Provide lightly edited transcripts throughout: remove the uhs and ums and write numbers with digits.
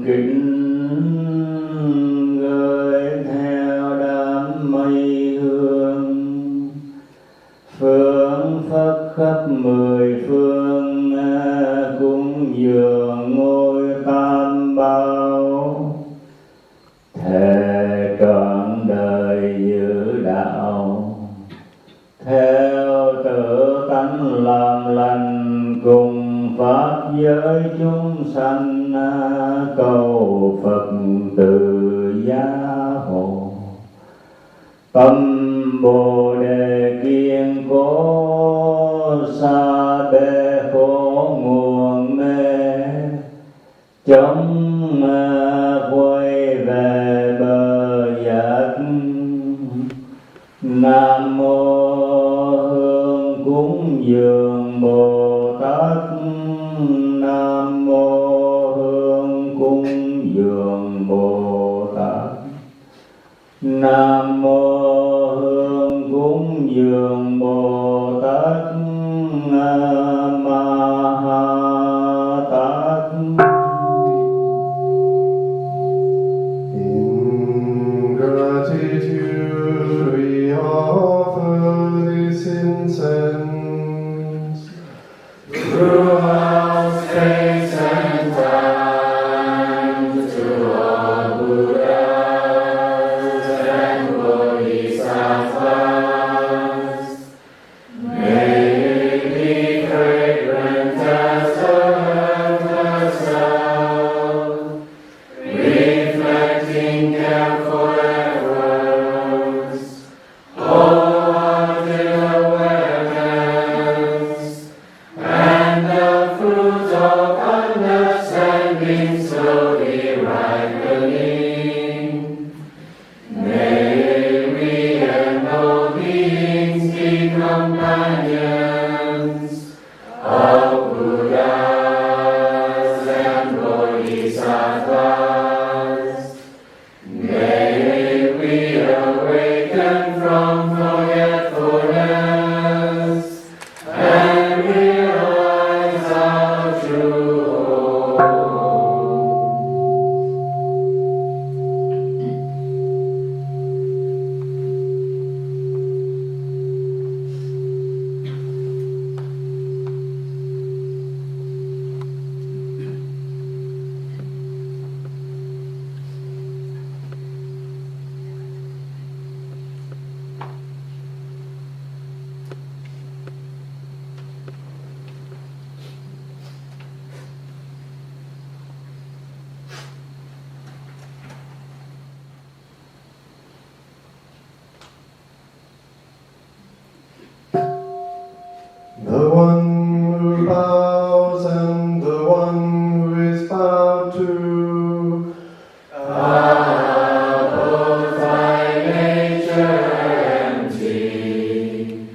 kính gửi theo đám mây hương, phương phất khắp mười phương cúng dường ngôi tam bảo. Thề trọn đời giữ đạo, theo tự tánh làm lành, cùng pháp giới chúng sanh cầu Phật từ gia hộ. Tâm Bồ Đề kiên cố, xa bể khổ nguồn mê, chống quay về bờ giác. Nam mô Hương cúng dường Bồ Tát, Nam mô Hương cúng dường Bồ Tát, Nam mô Hương cúng dường Bồ Tát Ma Ha Tát. In gratitude we offer this incense Throughout space and time, to all Buddhas and Bodhisattvas, may it be fragrant as the sound, reflecting careful efforts, wholehearted awareness, and the fruit of understanding slowly ripening. May we and all beings be companions of Buddhas and Bodhisattvas. May we awaken from forgetfulness and realize our true home. The one who bows and the one who is bowed to are both by nature empty.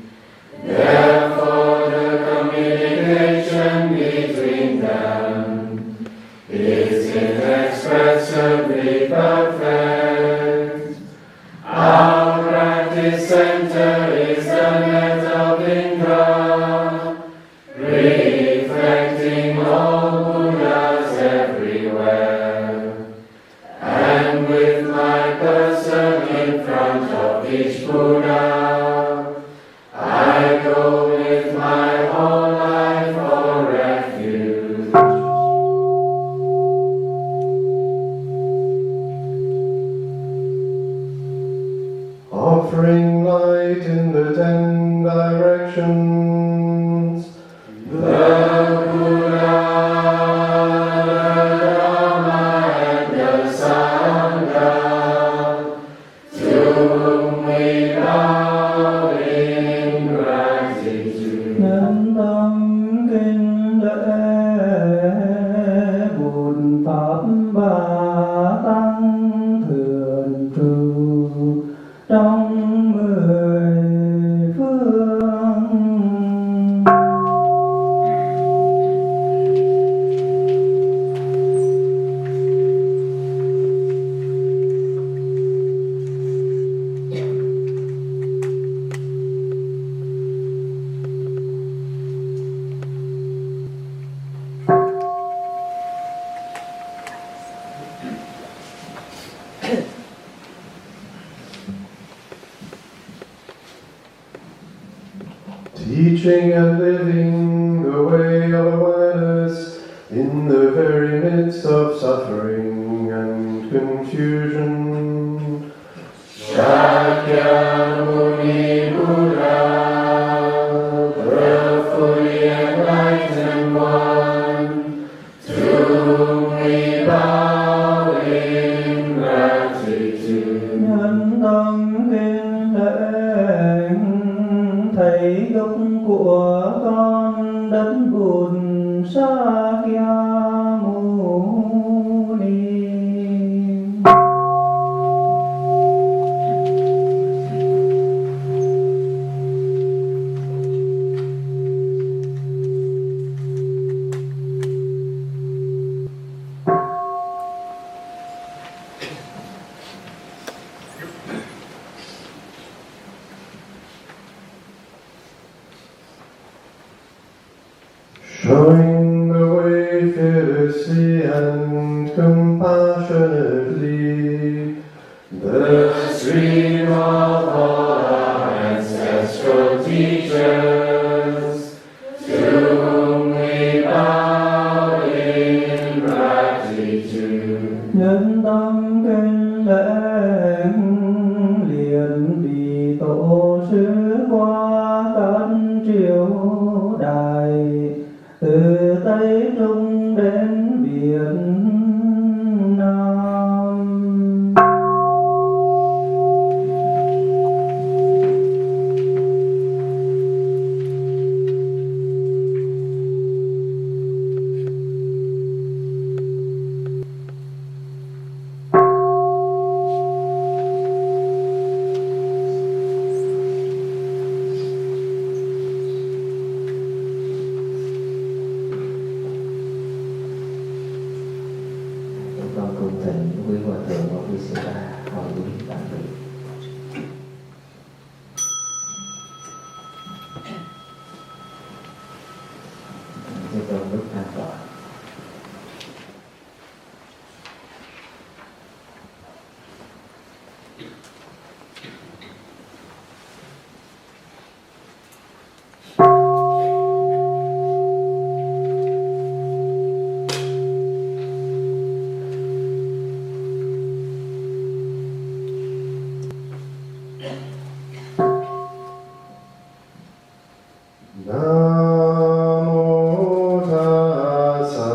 Therefore, the communication between them is inexpressibly perfect. Our practice center is the net of Indra, reflecting all Buddhas everywhere. And with my person in front of each Buddha, I go with my whole life for refuge. offering light in the 10 directions. The Buddha, the Dharma, and the Sangha, to whom we bow in gratitude. Nên tâm kinh lễ bổn pháp ba tăng thường trụ trong 10 phương. teaching and living the way of awareness in the very midst of suffering and confusion. Shakyamuni Buddha, the fully enlightened one, to whom we bow in gratitude. Nhân tâm kính lễ thầy gốc của con đất Bùn Shakyamuni. Showing the way fearlessly and compassionately, The stream of all our ancestral teachers, to whom we bow in gratitude. Nhân tâm kính lễ liền vì tổ sư qua các triều đại, từ Tây Trung đến Việt Nam. Chúng con cùng thỉnh quý hòa thượng và quý sư ba hồi đúng bản vị. Cho con lúc an toàn. Namo tassa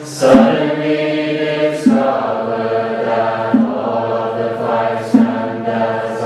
Suddenly discovered that all the five skandhas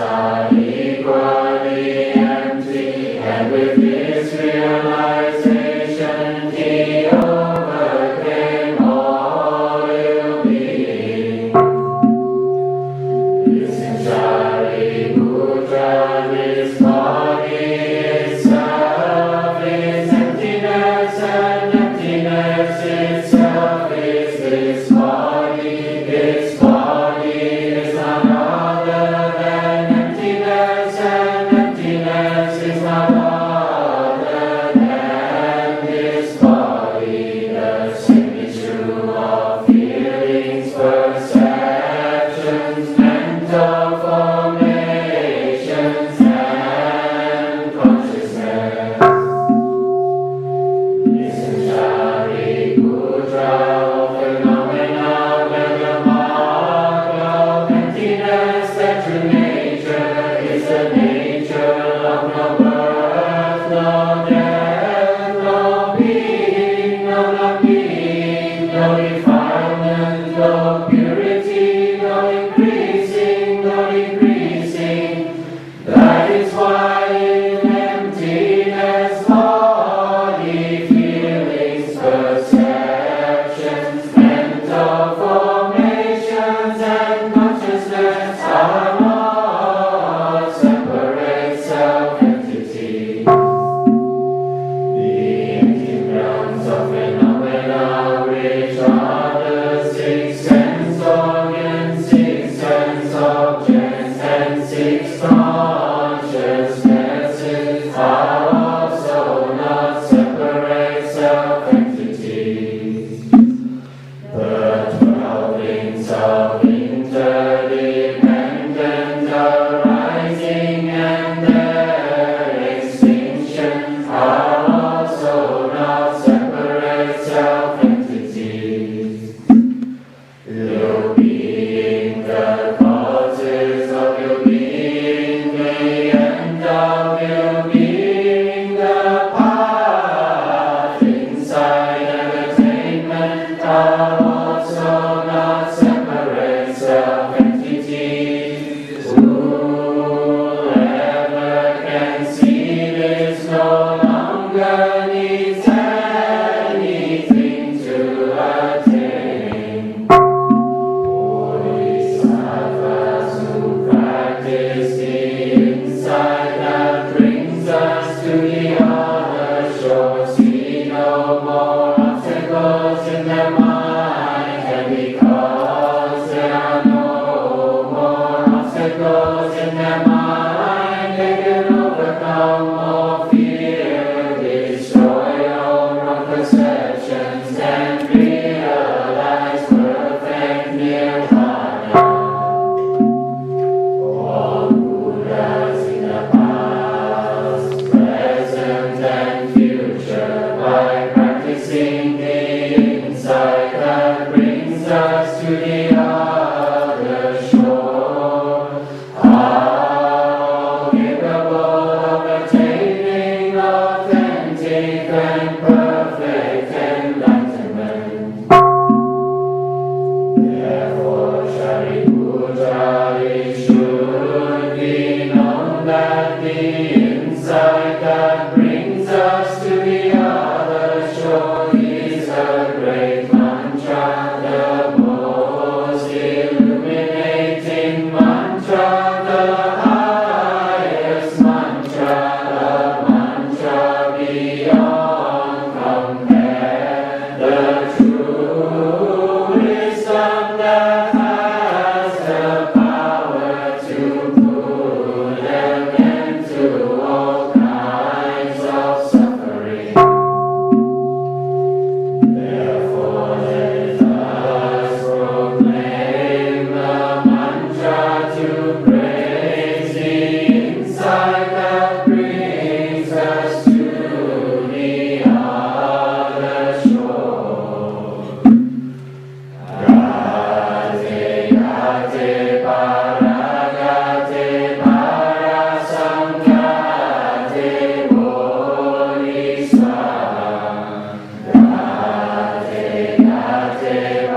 defilement, no purity, no increasing, no decreasing. That is why in emptiness, body, feelings, perceptions, mental formations, and consciousness are not separate self-entity. The intimate realms of phenomena which are the six sense organs, six sense objects, and six consciousnesses are also not separate self-entities. The 12 links of interdependent arising and their extinction are also not separate self-entities. Your being, the causes of your being, the end of your being, the path, insight, and attainment are also not separate self-entities. Whoever can see this no longer needs anything to attain. Bodhisattvas who practice the insight that brings us to the other shore see no more obstacles in their mind, and because there are no more obstacles in their mind, they can overcome all fear, destroy all wrong perceptions, and realize perfect nirvana. All Buddhas in the past, present, and future, by practicing the insight that brings us to the other shore, are capable of attaining authentic and perfect enlightenment. Therefore, Shariputra, it should be known that the insight that brings us to the other shore is a great mantra, the most illuminating mantra, the highest mantra, the mantra beyond compare, the true wisdom that has the power to put an end to all kinds of suffering. Therefore, let us proclaim the mantra to praise the insight that brings us to the other shore. Gate, gate, paragate, parasangate, bodhisattva. Gate, gate,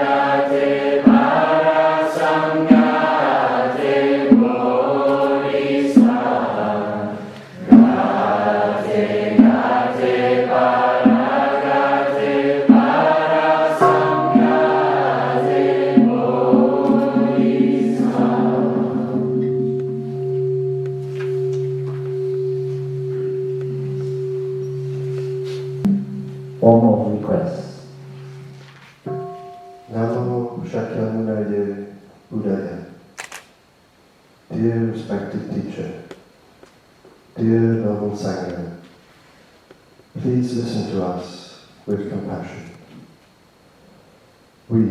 paragate, parasangate, bodhisattva. Gate, gate, paragate, parasangate, Formal requests. Namo Shakyamunaya Buddhaya. Dear respected teacher, dear noble Sangha, please listen to us with compassion. We,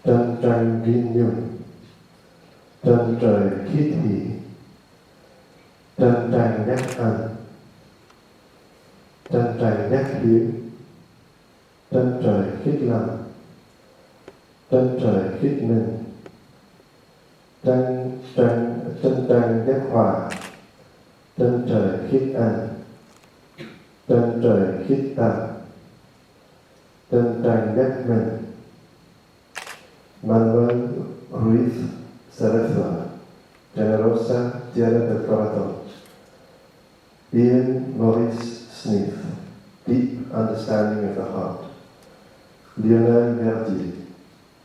Chân Trăng Viên Nhung, Chân Trời Khiết Hỷ, Chân Trăng Nhắc Ăn, Chân Trăng Nhắc Hiếu, Chân Trời Khiết Lành, Chân Trời Khiết Minh, Chân Trăng Nhắc Hòa, Chân Trời Khiết An, Chân trời khít ta, chân trời nhắc mình, Manuel Ruiz Cerezuela, Generosa Tierra del Corazón. Ian Maurice Smith, Deep Understanding of the Heart. Lionel Verdier,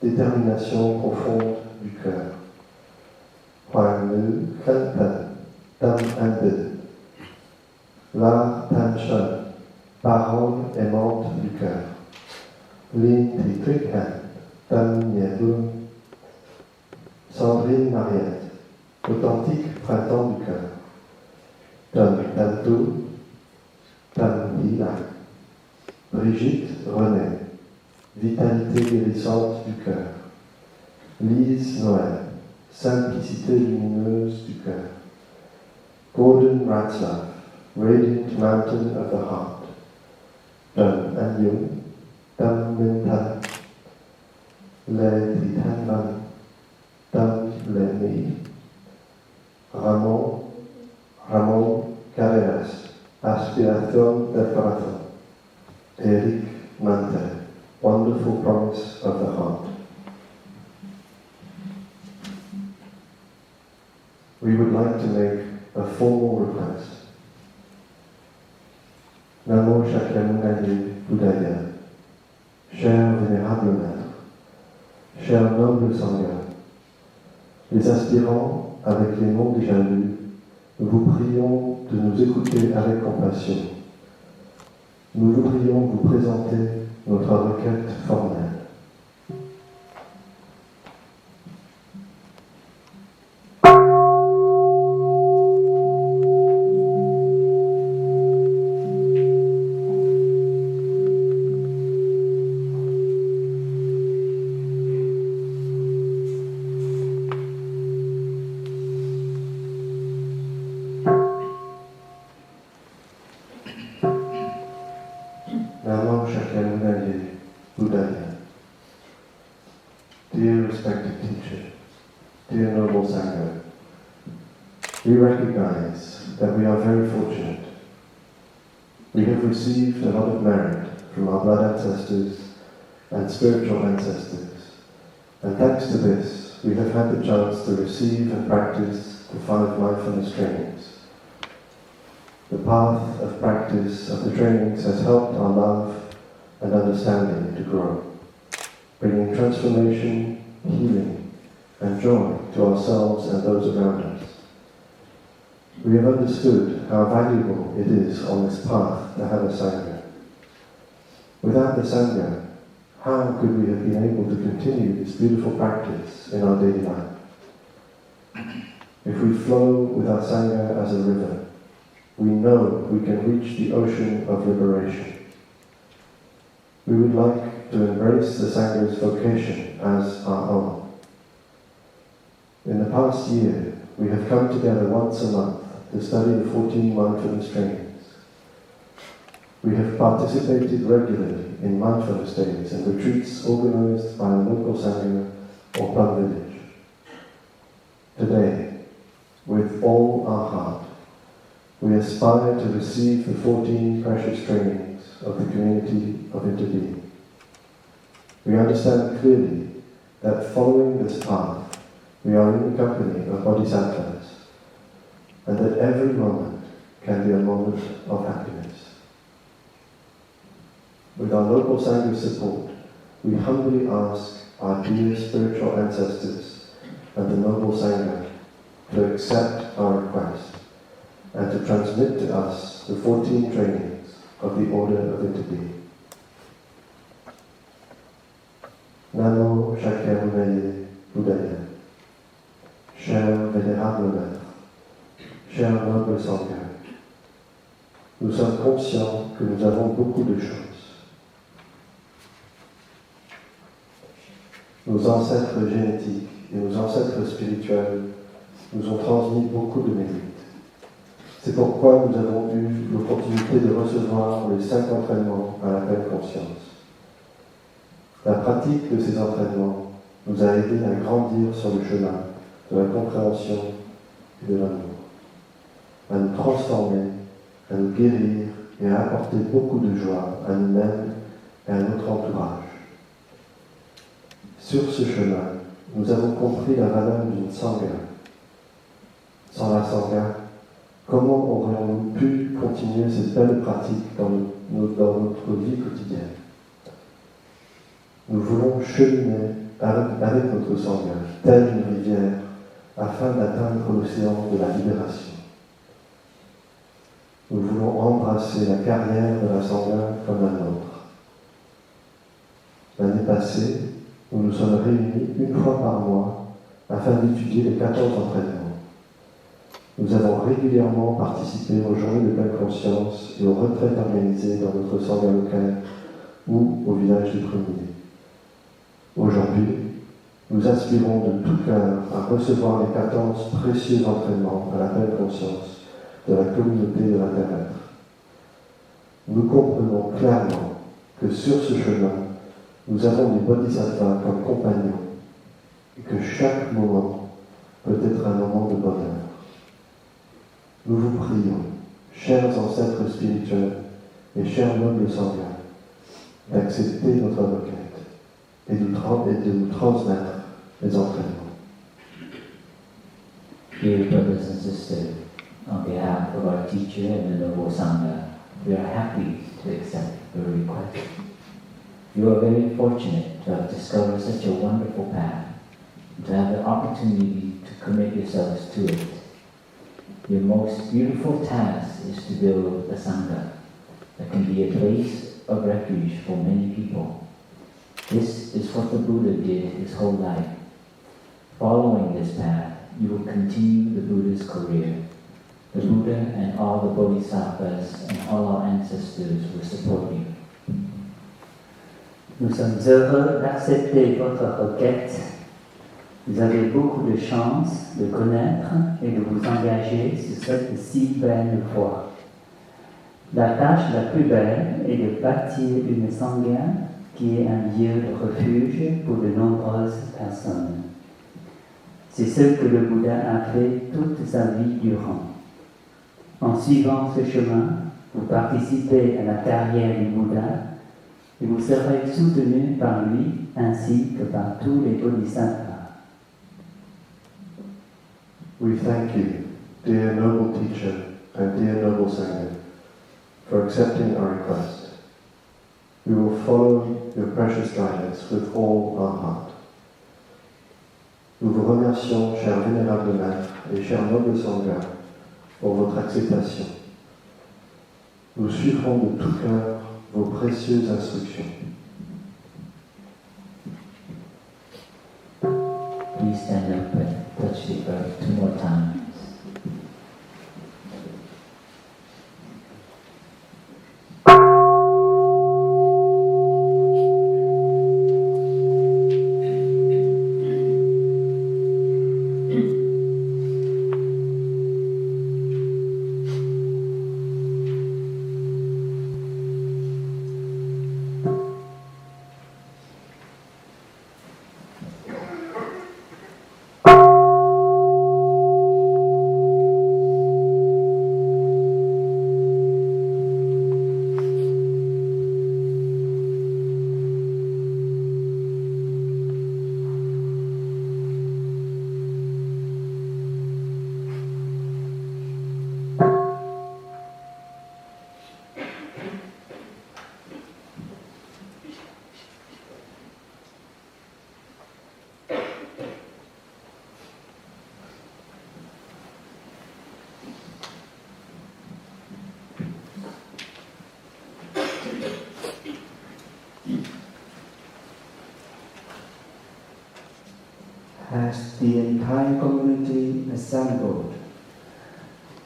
Détermination profonde du cœur. Hoàng ngữ khấn thần, tâm an định. La Tan Shen, Parole aimante du cœur. Linh Thị Thuyết Hạnh, tâm nhẹ hương. Sandrine Mariette, Authentique printemps du cœur. Trần Tâm Tú, Tâm Hỷ Lạc. Brigitte René, Vitalité guérissante du cœur. Lise Noël, Simplicité lumineuse du cœur. Gordon Ratzlaff, Radiant Mountain of the Heart. Trần Anh Dũng, Tâm Minh Thanh. Lê Thị Thanh Văn, Tâm Lệ Mỹ. Ramón Carreras, Aspiración del Corazón. Eric Mante, Wonderful Promise of the Heart. We would like to make a formal request. Namo Shakyamuni Buddhaya, cher vénérable maître, cher noble Sangha, les aspirants avec les noms déjà lus, nous vous prions de nous écouter avec compassion. Nous voudrions vous présenter notre requête formelle. Namo Shakyamuni Buddhaya. Dear respected teacher, dear noble Sangha, we recognize that we are very fortunate. We have received a lot of merit from our blood ancestors and spiritual ancestors, and thanks to this, we have had the chance to receive and practice the 5 mindfulness trainings. The path of practice of the trainings has helped our love and understanding to grow, bringing transformation, healing, and joy to ourselves and those around us. We have understood how valuable it is on this path to have a Sangha. Without the Sangha, how could we have been able to continue this beautiful practice in our daily life? If we flow with our Sangha as a river, we know we can reach the ocean of liberation. We would like to embrace the Sangha's vocation as our own. In the past year, we have come together once a month to study the 14 mindfulness trainings. We have participated regularly in mindfulness days and retreats organized by a local Sangha or Plum village. Today, with all our heart, we aspire to receive the 14 precious trainings of the community of interbeing. We understand clearly that following this path, we are in the company of bodhisattvas, and that every moment can be a moment of happiness. With our local Sangha's support, we humbly ask our dear spiritual ancestors and the noble Sangha to accept our request and to transmit to us the 14 trainings of the Order of Interbeing. Namo Shakyamuni Buddhaya, cher vénérable maître, cher noble Sangha, nous sommes conscients que nous avons beaucoup de choses. Nos ancêtres génétiques et nos ancêtres spirituels nous ont transmis beaucoup de mérites. C'est pourquoi nous avons eu l'opportunité de recevoir les 5 entraînements à la pleine conscience. La pratique de ces entraînements nous a aidés à grandir sur le chemin de la compréhension et de l'amour, à nous transformer, à nous guérir et a apporté beaucoup de joie à nous-mêmes et à notre entourage. Sur ce chemin, nous avons compris la valeur d'une sangha. Sans la sangha, comment aurions-nous pu continuer cette belle pratique dans notre vie quotidienne? Nous voulons cheminer avec notre sangha, telle une rivière, afin d'atteindre l'océan de la libération. Nous voulons embrasser la carrière de la sangha comme la nôtre. L'année passée, nous nous sommes réunis une fois par mois afin d'étudier les 14 entraînements. Nous avons régulièrement participé aux journées de pleine conscience et aux retraites organisées dans notre sangha locale ou au village du Premier. Aujourd'hui, nous aspirons de tout cœur à recevoir les 14 précieux entraînements à la pleine conscience de la communauté de la Terre. Nous comprenons clairement que sur ce chemin, nous avons des bodhisattvas comme compagnons et que chaque moment peut être un moment de bonheur. Nous vous prions, chers ancêtres spirituels et chers nobles sanguins, d'accepter notre requête et de nous transmettre les entraînements. Dear brothers and sisters, on behalf of our teacher and the Noble Sangha, we are happy to accept your request. You are very fortunate to have discovered such a wonderful path, and to have the opportunity to commit yourselves to it. Your most beautiful task is to build a Sangha that can be a place of refuge for many people. This is what the Buddha did his whole life. Following this path, you will continue the Buddha's career. The Buddha and all the Bodhisattvas and all our ancestors will support you. Nous sommes heureux d'accepter votre requête. Vous avez beaucoup de chance de connaître et de vous engager sur cette si belle voie. La tâche la plus belle est de bâtir une sangha qui est un lieu de refuge pour de nombreuses personnes. C'est ce que le Bouddha a fait toute sa vie durant. En suivant ce chemin, vous participez à la carrière du Bouddha et vous serez soutenu par lui ainsi que par tous les bodhisattvas. We thank you, dear noble teacher and dear noble Sangha, for accepting our request. We will follow your precious guidance with all our heart. Nous vous remercions, chers vénérables maîtres et chers nobles Sangha, pour votre acceptation. Nous suivrons de tout cœur vos précieuses instructions. Please stand up and touch the earth 2 more times. Has the entire community assembled?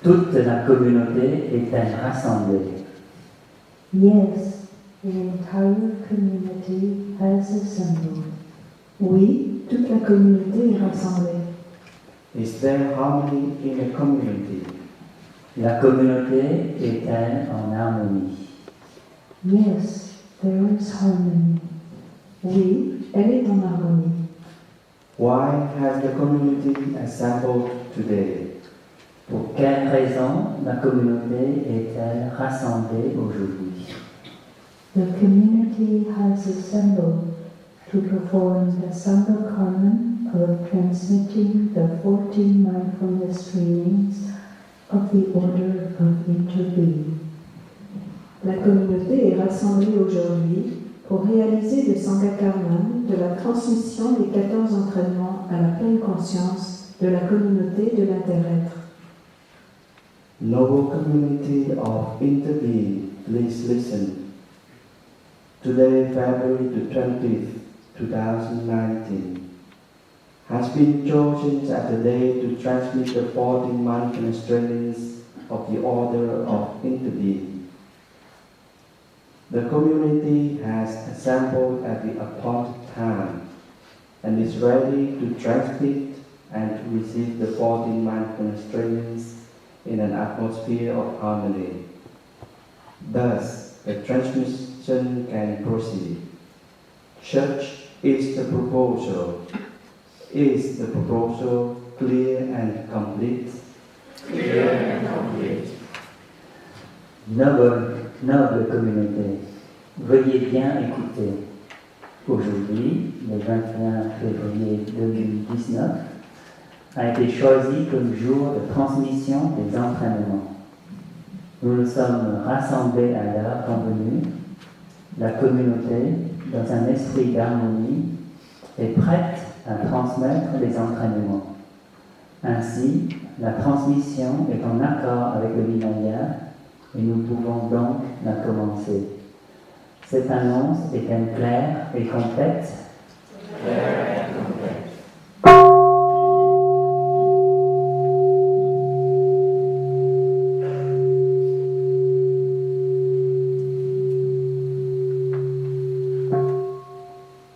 Toute la communauté est-elle rassemblée? Yes, the entire community has assembled. Oui, toute la communauté est rassemblée. Is there harmony in a community? La communauté est-elle en harmonie? Yes, there is harmony. Oui, elle est en harmonie. Why has the community assembled today? Pour quelle raison la communauté est-elle rassemblée aujourd'hui? The community has assembled to perform the Sangha Karman of transmitting the 14 mindfulness trainings of the Order of Interbeing. La communauté est rassemblée aujourd'hui pour réaliser le Sangha Karman de la transmission des 14 entraînements à la pleine conscience de la communauté de l'inter-être. Noble community of interbeing, please listen. Today, February the 20th, 2019, has been chosen as the day to transmit the 14 mindfulness trainings of the Order of Interbeing. The community has assembled at the appointed time and is ready to transmit and to receive the 14 mindfulness trainings in an atmosphere of harmony. Thus, the transmission can proceed. Church is the proposal. Is the proposal clear and complete? Clear and complete. Noble communauté, veuillez bien écouter. Aujourd'hui, le 21 février 2019, a été choisi comme jour de transmission des entraînements. Nous nous sommes rassemblés à l'heure convenue. La communauté, dans un esprit d'harmonie, est prête à transmettre les entraînements. Ainsi, la transmission est en accord avec le Vinaya et nous pouvons donc la commencer. Cette annonce est-elle claire et complète? Clear and complete.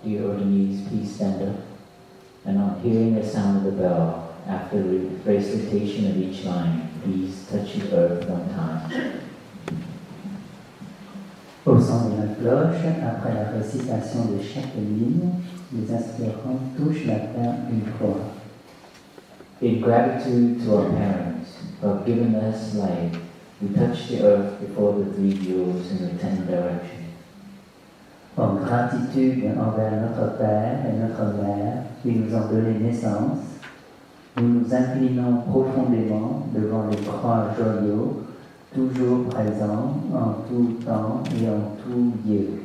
Dear Ordinees, please stand up. And on hearing the sound of the bell, after the recitation of each line, please touch the earth one time. Au son de la cloche, après la récitation de chaque ligne, les aspirants touchent la terre une fois. In gratitude to our parents who have given us life, we touch the earth before the three jewels in the 10 directions. En gratitude envers notre Père et notre Mère qui nous ont donné naissance, nous nous inclinons profondément devant les trois joyaux, toujours présents en tout temps et en tout lieu.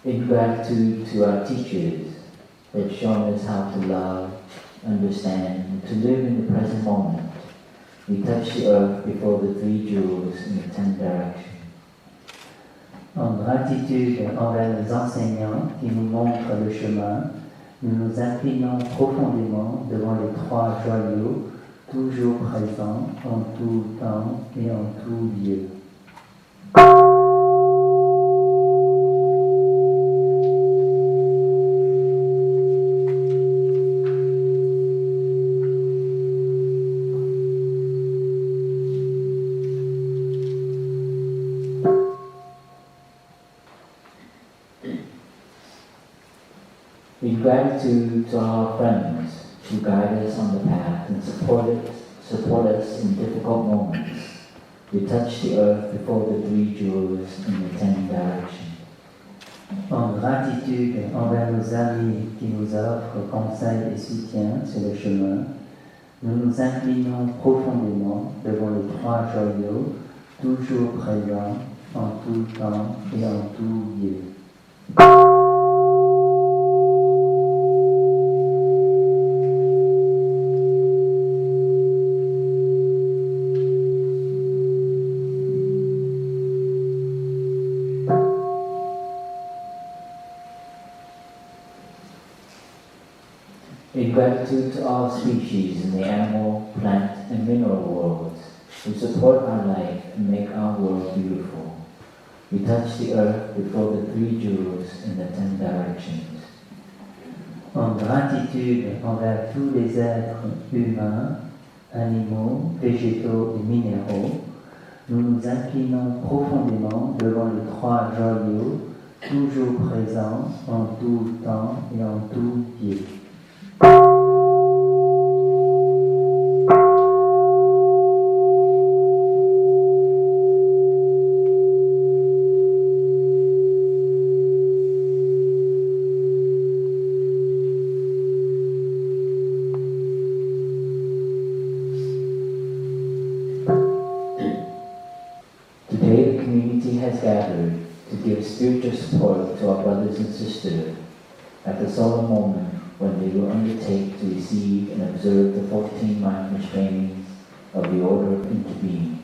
In gratitude to our teachers who have shown us how to love, understand, and to live in the present moment, we touch the earth before the three jewels in the 10 directions. En gratitude envers les enseignants qui nous montrent le chemin, nous nous inclinons profondément devant les trois joyaux, toujours présents en tout temps et en tout lieu. In gratitude to our friends who guide us on the path and support us in difficult moments, we touch the earth before the three jewels in the 10 directions. En gratitude envers nos amis qui nous offrent conseils et soutien sur le chemin, nous nous inclinons profondément devant les trois joyaux, toujours présents en tout temps et en tout lieu. In gratitude to all species in the animal, plant, and mineral worlds who support our life and make our world beautiful, we touch the earth before the 3 jewels in the 10 directions. En gratitude envers tous les êtres humains, animaux, végétaux et minéraux, nous nous inclinons profondément devant les 3 joyaux, toujours présents en tout temps et en tout lieu. Today the community has gathered to give spiritual support to our brothers and sisters at the solemn moment when they will undertake to receive and observe the 14 mindfulness trainings of the Order of Interbeing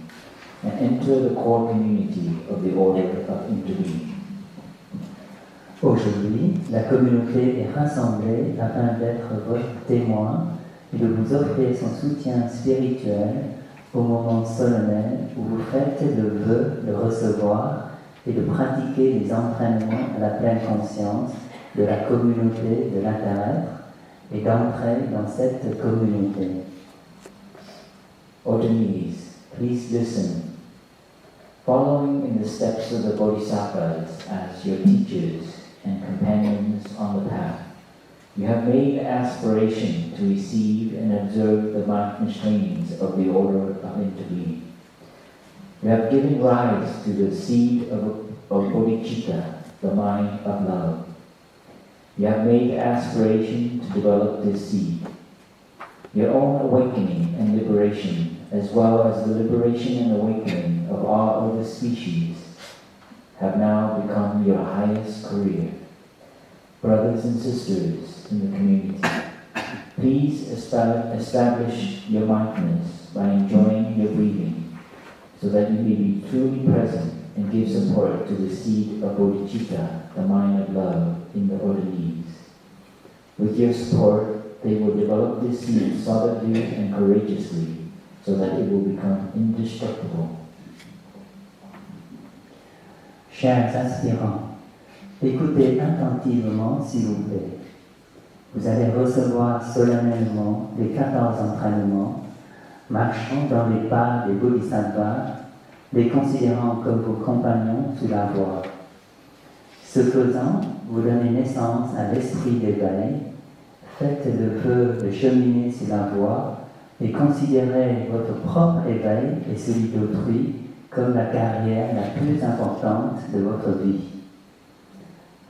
and enter the core community of the Order of Interbeing. Aujourd'hui, la communauté est rassemblée afin d'être votre témoin et de vous offrir son soutien spirituel au moment solennel où vous faites le vœu de recevoir et de pratiquer les entraînements à la pleine conscience de la communauté de l'intérieur et d'entrer dans cette communauté. Orderlies, please listen. Following in the steps of the Bodhisattvas as your teachers and companions on the path, you have made aspiration to receive and observe the mindfulness trainings of the Order of Interbeing. You have given rise to the seed of bodhicitta, the mind of love. You have made aspiration to develop this seed. Your own awakening and liberation, as well as the liberation and awakening of all other species, have now become your highest career. Brothers and sisters in the community, please establish your mindfulness by enjoying your breathing so that you may be truly present and give support to the seed of bodhicitta, the mind of love, in the orderlies. With your support, they will develop this seed solidly and courageously so that it will become indestructible. Chers aspirants, écoutez attentivement s'il vous plaît. Vous allez recevoir solennellement les 14 entraînements, marchant dans les pas des bodhisattvas, les considérant comme vos compagnons sous la voie. Ce faisant, vous donnez naissance à l'esprit d'éveil, faites le vœu de cheminer sur la voie et considérez votre propre éveil et celui d'autrui comme la carrière la plus importante de votre vie.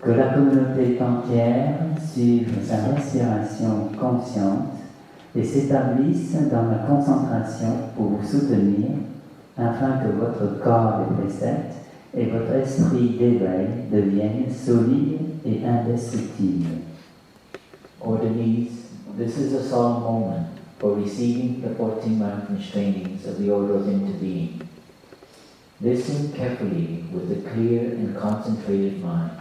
Que la communauté entière suive sa respiration consciente et s'établisse dans la concentration pour vous soutenir afin que votre corps de précepte et votre esprit d'éveil deviennent solides et indestructibles. Orderlies, this is a solemn moment for receiving the 14 mindfulness trainings of the Order of Interbeing. Listen carefully with a clear and concentrated mind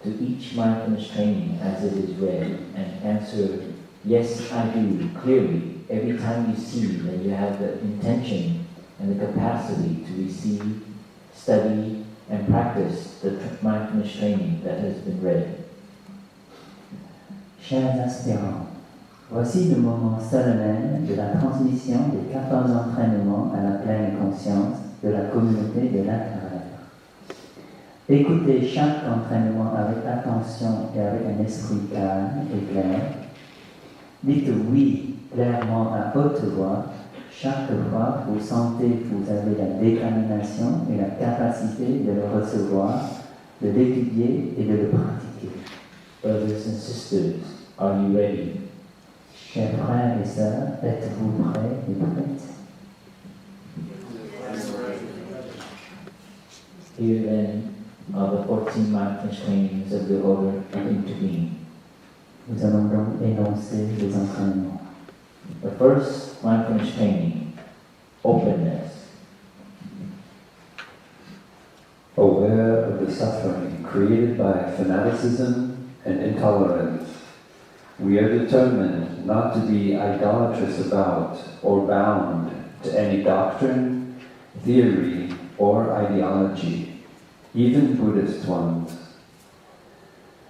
to each mindfulness training as it is read and answer, yes, I do, clearly every time you see that you have the intention and the capacity to receive, study, and practice the mindfulness training that has been read. Chers aspirants, voici le moment solennel de la transmission des 14 entraînements à la pleine conscience de la communauté de l'intérieur. Écoutez chaque entraînement avec attention et avec un esprit calme et clair. Dites oui clairement à haute voix chaque fois que vous sentez que vous avez la détermination et la capacité de le recevoir, de l'étudier et de le pratiquer. Brothers and sisters, are you ready? Chers frères et sœurs, êtes-vous prêts et prêtes? Here then are the 14 mindfulness trainings of the Order of Interbeing. Nous allons donc énoncer les entraînements. The first mindfulness training, openness. Aware of the suffering created by fanaticism and intolerance, we are determined not to be idolatrous about or bound to any doctrine, theory, or ideology, even Buddhist ones.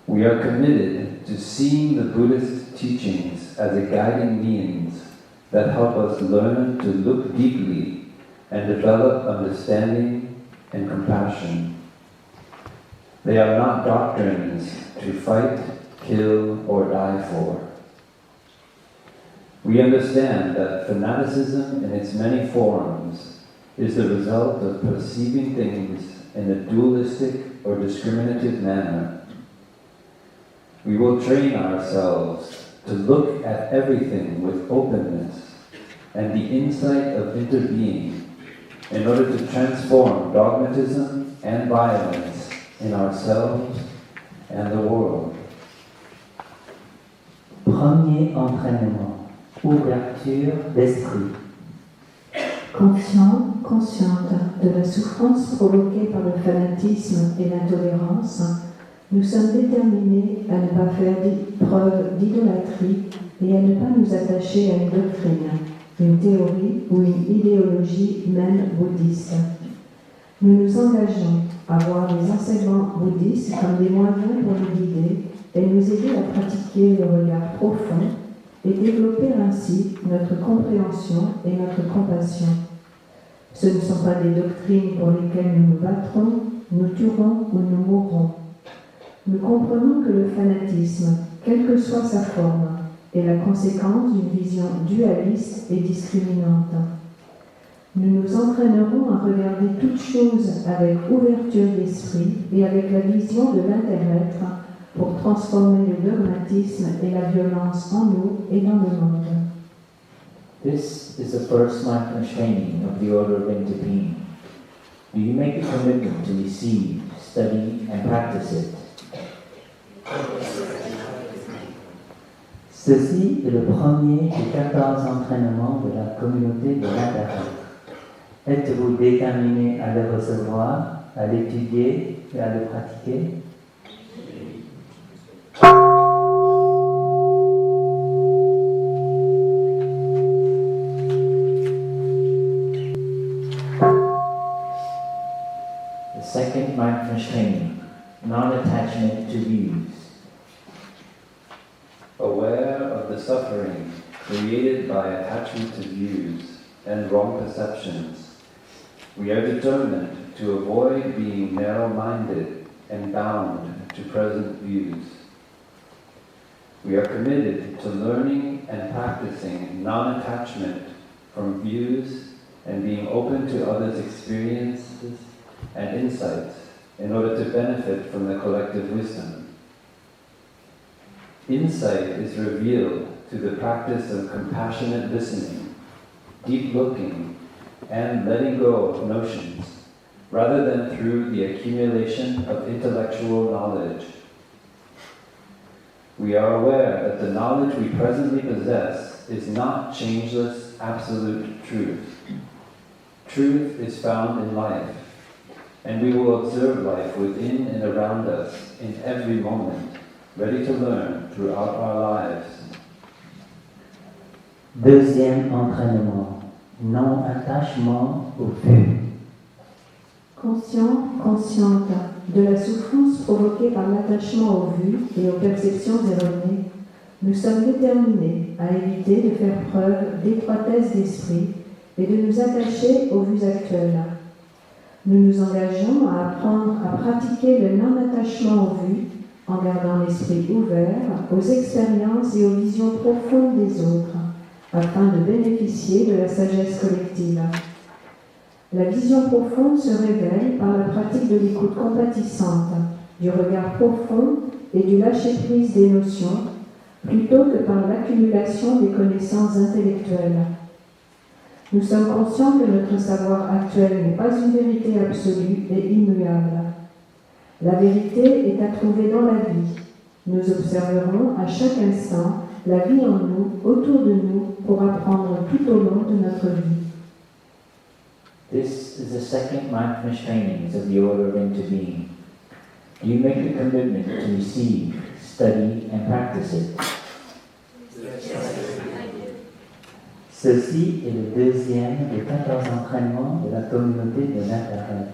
We are committed to seeing the Buddhist teachings as a guiding means that help us learn to look deeply and develop understanding and compassion. They are not doctrines to fight, kill, or die for. We understand that fanaticism in its many forms is the result of perceiving things in a dualistic or discriminative manner. We will train ourselves to look at everything with openness and the insight of interbeing in order to transform dogmatism and violence in ourselves and the world. Premier entraînement, ouverture d'esprit. Conscient, consciente de la souffrance provoquée par le fanatisme et l'intolérance, nous sommes déterminés à ne pas faire preuve d'idolâtrie et à ne pas nous attacher à une doctrine, une théorie ou une idéologie même bouddhiste. Nous nous engageons à voir les enseignements bouddhistes comme des moyens pour nous guider et nous aider à pratiquer le regard profond et développer ainsi notre compréhension et notre compassion. Ce ne sont pas des doctrines pour lesquelles nous nous battrons, nous tuerons ou nous mourrons. Nous comprenons que le fanatisme, quelle que soit sa forme, est la conséquence d'une vision dualiste et discriminante. Nous nous entraînerons à regarder toutes choses avec ouverture d'esprit et avec la vision de l'inter-être pour transformer le dogmatisme et la violence en nous et dans le monde. This is the first mindfulness training of the Order of Into Being. Do you make a commitment to receive, study, and practice it? Ceci est le premier des 14 entraînements de la communauté de l'inter-être. Êtes-vous déterminé à le recevoir, à l'étudier et à le pratiquer? The second mindfulness training, non-attachment to views. Aware of the suffering created by attachment to views and wrong perceptions, we are determined to avoid being narrow-minded and bound to present views. We are committed to learning and practicing non-attachment from views and being open to others' experiences and insights in order to benefit from the collective wisdom. Insight is revealed through the practice of compassionate listening, deep looking, and letting go of notions, rather than through the accumulation of intellectual knowledge. We are aware that the knowledge we presently possess is not changeless, absolute truth. Truth is found in life, and we will observe life within and around us in every moment, ready to learn throughout our lives. Deuxième entraînement, non-attachement au but. Conscient, consciente de la souffrance provoquée par l'attachement aux vues et aux perceptions erronées, nous sommes déterminés à éviter de faire preuve d'étroitesse d'esprit et de nous attacher aux vues actuelles. Nous nous engageons à apprendre à pratiquer le non-attachement aux vues en gardant l'esprit ouvert aux expériences et aux visions profondes des autres, afin de bénéficier de la sagesse collective. La vision profonde se révèle par la pratique de l'écoute compatissante, du regard profond et du lâcher-prise des notions, plutôt que par l'accumulation des connaissances intellectuelles. Nous sommes conscients que notre savoir actuel n'est pas une vérité absolue et immuable. La vérité est à trouver dans la vie. Nous observerons à chaque instant la vie en nous, autour de nous, pour apprendre tout au long de notre vie. This is the second mindfulness training of the Order of Into Being. Do you make a commitment to receive, study, and practice it? Ceci est le deuxième des 14 entraînements de la communauté de l'inter-être.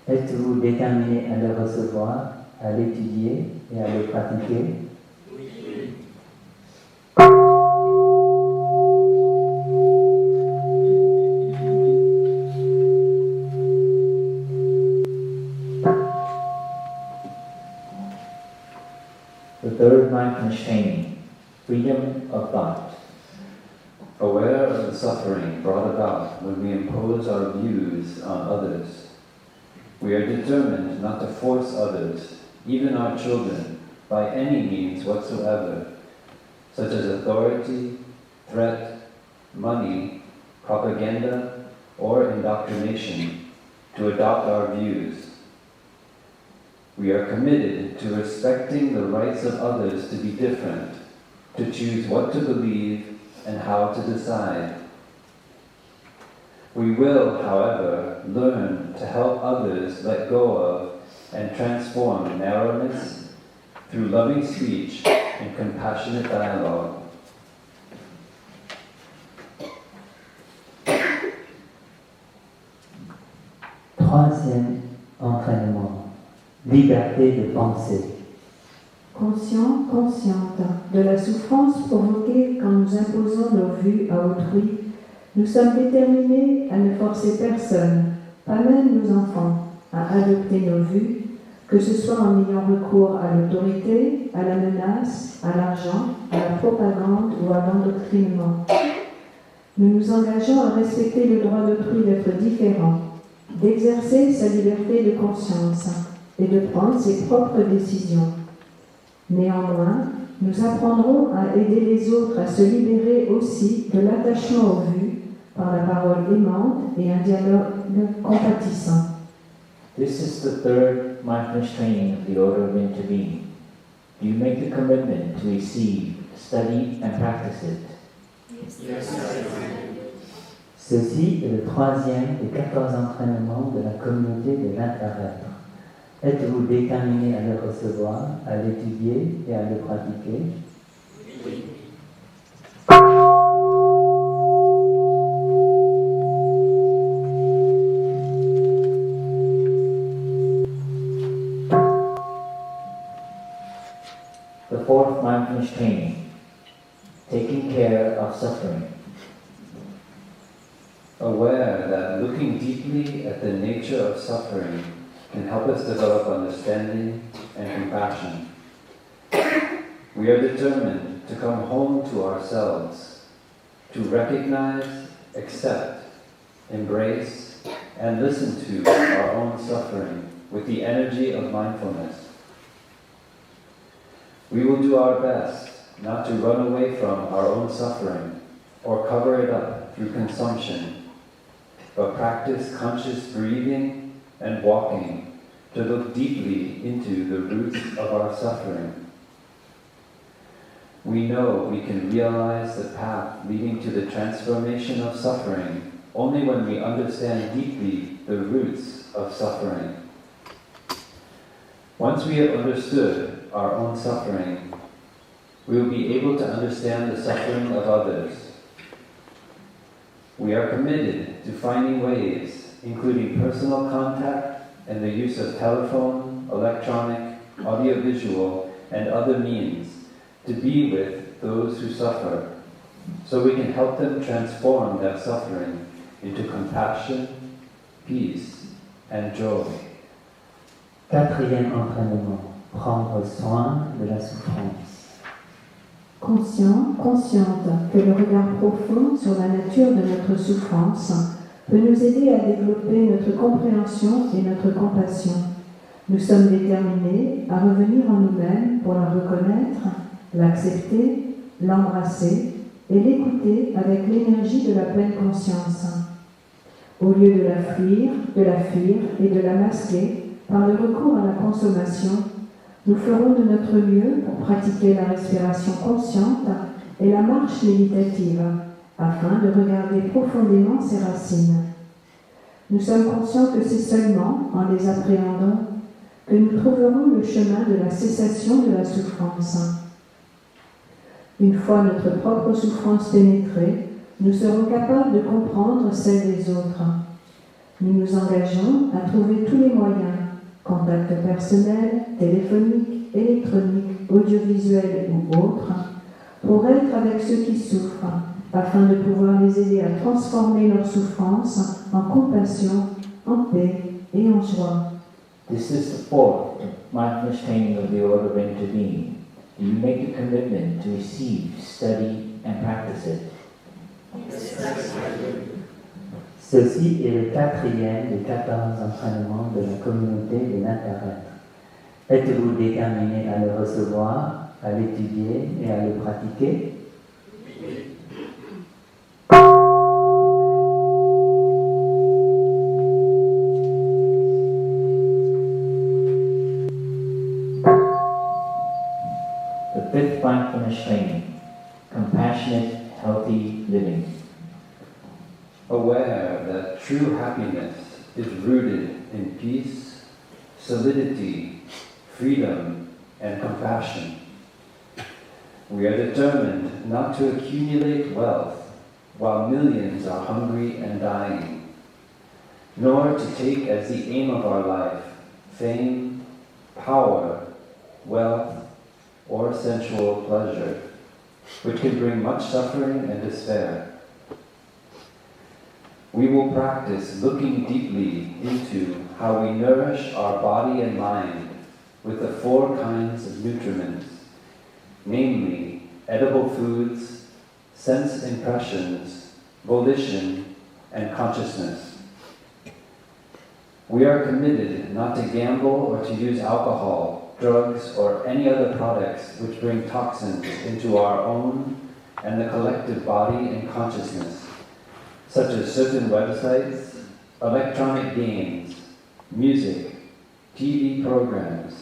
Êtes-vous déterminé à le recevoir, à l'étudier et à le pratiquer? The third mindfulness training, freedom of thought. Aware of the suffering brought about when we impose our views on others. We are determined not to force others, even our children, by any means whatsoever, such as authority, threat, money, propaganda, or indoctrination, to adopt our views. We are committed to respecting the rights of others to be different, to choose what to believe and how to decide. We will, however, learn to help others let go of and transform narrowness through loving speech and compassionate dialogue. Troisième entraînement, liberté de penser. Conscient, consciente de la souffrance provoquée quand nous imposons nos vues à autrui, nous sommes déterminés à ne forcer personne, pas même nos enfants, à adopter nos vues, que ce soit en ayant recours à l'autorité, à la menace, à l'argent, à la propagande ou à l'endoctrinement. Nous nous engageons à respecter le droit d'autrui d'être différent, d'exercer sa liberté de conscience et de prendre ses propres décisions. Néanmoins, nous apprendrons à aider les autres à se libérer aussi de l'attachement aux vues par la parole aimante et un dialogue compatissant. This is the third mindfulness training of the Order of Interbeing. Do you make the commitment to receive, study, and practice it? Ceci est le troisième des 14 entraînements de la communauté de l'inter-être. Êtes-vous déterminé à le recevoir, à l'étudier et à le pratiquer? The fourth mindfulness training, taking care of suffering. Aware that looking deeply at the nature of suffering can help us develop understanding and compassion. We are determined to come home to ourselves, to recognize, accept, embrace, and listen to our own suffering with the energy of mindfulness. We will do our best not to run away from our own suffering or cover it up through consumption, but practice conscious breathing and walking to look deeply into the roots of our suffering. We know we can realize the path leading to the transformation of suffering only when we understand deeply the roots of suffering. Once we have understood our own suffering, we will be able to understand the suffering of others. We are committed to finding ways, including personal contact and the use of telephone, electronic, audiovisual, and other means, to be with those who suffer, so we can help them transform their suffering into compassion, peace, and joy. Quatrième entraînement, prendre soin de la souffrance. Conscient, consciente que le regard profond sur la nature de notre souffrance peut nous aider à développer notre compréhension et notre compassion. Nous sommes déterminés à revenir en nous-mêmes pour la reconnaître, l'accepter, l'embrasser et l'écouter avec l'énergie de la pleine conscience. Au lieu de la fuir et de la masquer par le recours à la consommation, nous ferons de notre mieux pour pratiquer la respiration consciente et la marche méditative, afin de regarder profondément ses racines. Nous sommes conscients que c'est seulement en les appréhendant que nous trouverons le chemin de la cessation de la souffrance. Une fois notre propre souffrance pénétrée, nous serons capables de comprendre celle des autres. Nous nous engageons à trouver tous les moyens, contacts personnels, téléphoniques, électroniques, audiovisuels ou autres, pour être avec ceux qui souffrent, afin de pouvoir les aider à transformer leur souffrance en compassion, en paix et en joie. This is the fourth mindfulness training of the Order of Interbeing. Do you make a commitment to receive, study, and practice it? Ceci est le 4e des 14 entraînements de la communauté de l'Interêtre. Êtes-vous déterminé à le recevoir, à l'étudier et à le pratiquer? The fifth mindfulness training, compassionate, healthy living. Aware that true happiness is rooted in peace, solidity, freedom, and compassion. We are determined not to accumulate wealth while millions are hungry and dying, nor to take as the aim of our life fame, power, wealth, or sensual pleasure, which can bring much suffering and despair. We will practice looking deeply into how we nourish our body and mind with the 4 kinds of nutriments, namely edible foods, sense impressions, volition, and consciousness. We are committed not to gamble or to use alcohol, drugs, or any other products which bring toxins into our own and the collective body and consciousness, such as certain websites, electronic games, music, TV programs,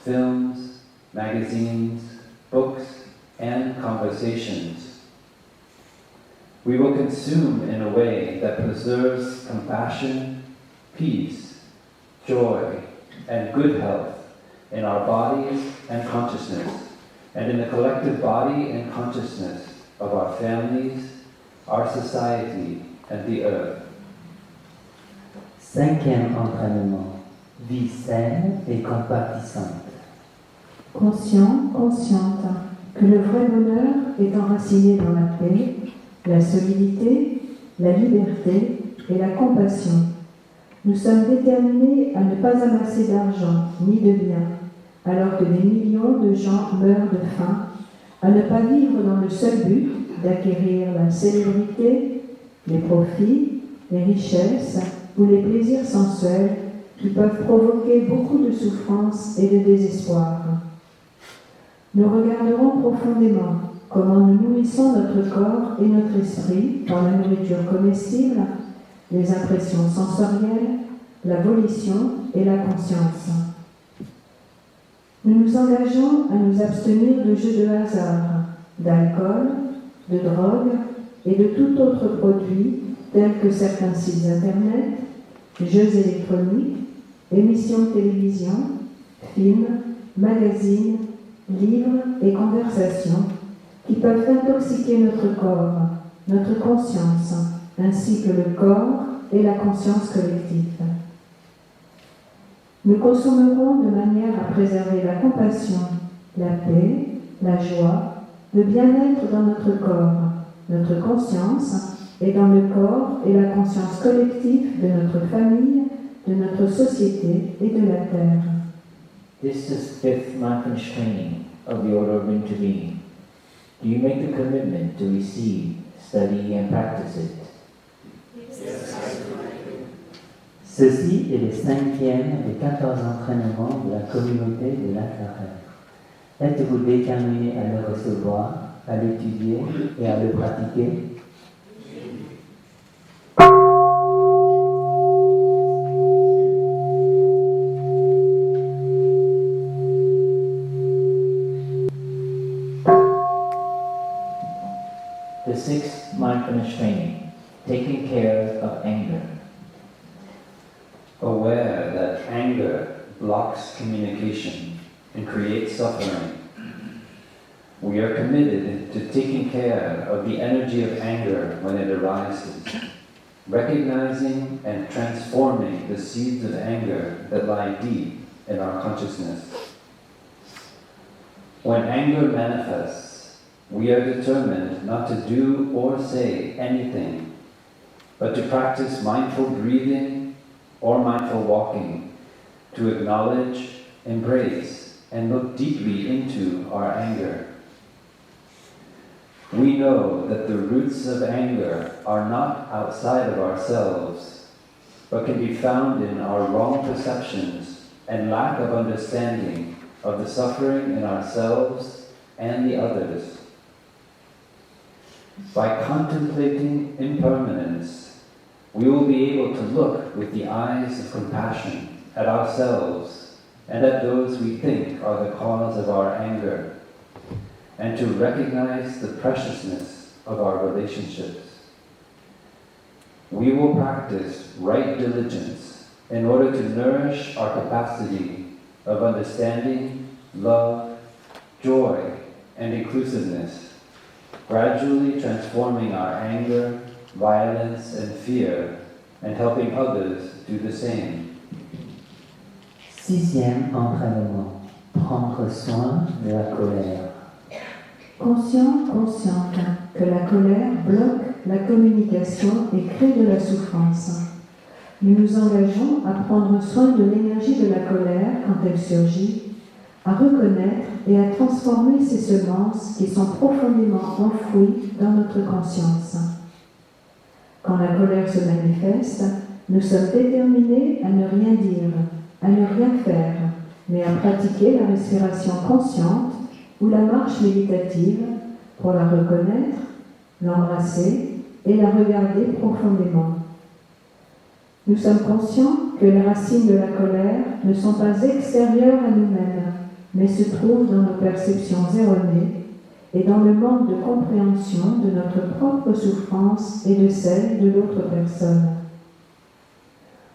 films, magazines, books, and conversations. We will consume in a way that preserves compassion, peace, joy, and good health in our bodies and consciousness, and in the collective body and consciousness of our families, our society, and the earth. 5e entraînement, vie saine et compatissante. Conscient, consciente, que le vrai bonheur est enraciné dans la paix, la solidité, la liberté et la compassion. Nous sommes déterminés à ne pas amasser d'argent ni de biens, alors que des millions de gens meurent de faim, à ne pas vivre dans le seul but d'acquérir la célébrité, les profits, les richesses ou les plaisirs sensuels qui peuvent provoquer beaucoup de souffrance et de désespoir. Nous regarderons profondément comment nous nourrissons notre corps et notre esprit par la nourriture comestible, les impressions sensorielles, la volition et la conscience. Nous nous engageons à nous abstenir de jeux de hasard, d'alcool, de drogue et de tout autre produit tels que certains sites internet, jeux électroniques, émissions de télévision, films, magazines, livres et conversations qui peuvent intoxiquer notre corps, notre conscience, ainsi que le corps et la conscience collective. Nous consommerons de manière à préserver la compassion, la paix, la joie, le bien-être dans notre corps, notre conscience et dans le corps et la conscience collective de notre famille, de notre société et de la Terre. This is the 5th mindfulness training of the Order of Interbeing. Do you make the commitment to receive, study, and practice it? Ceci est le 5e des 14 entraînements de la communauté de l'Interêtre. Êtes-vous déterminé à le recevoir, à l'étudier et à le pratiquer? The 6th mindfulness training, taking care of anger. Aware that anger blocks communication and creates suffering. We are committed to taking care of the energy of anger when it arises, recognizing and transforming the seeds of anger that lie deep in our consciousness. When anger manifests, we are determined not to do or say anything, but to practice mindful breathing or mindful walking, to acknowledge, embrace, and look deeply into our anger. We know that the roots of anger are not outside of ourselves, but can be found in our wrong perceptions and lack of understanding of the suffering in ourselves and the others. By contemplating impermanence, we will be able to look with the eyes of compassion at ourselves and at those we think are the cause of our anger, and to recognize the preciousness of our relationships. We will practice right diligence in order to nourish our capacity of understanding, love, joy, and inclusiveness, gradually transforming our anger, violence, and fear, and helping others do the same. 6e entraînement, prendre soin de la colère. Consciente que la colère bloque la communication et crée de la souffrance. Nous nous engageons à prendre soin de l'énergie de la colère quand elle surgit, à reconnaître et à transformer ces semences qui sont profondément enfouies dans notre conscience. Quand la colère se manifeste, nous sommes déterminés à ne rien dire, à ne rien faire, mais à pratiquer la respiration consciente ou la marche méditative pour la reconnaître, l'embrasser et la regarder profondément. Nous sommes conscients que les racines de la colère ne sont pas extérieures à nous-mêmes, mais se trouvent dans nos perceptions erronées et dans le manque de compréhension de notre propre souffrance et de celle de l'autre personne.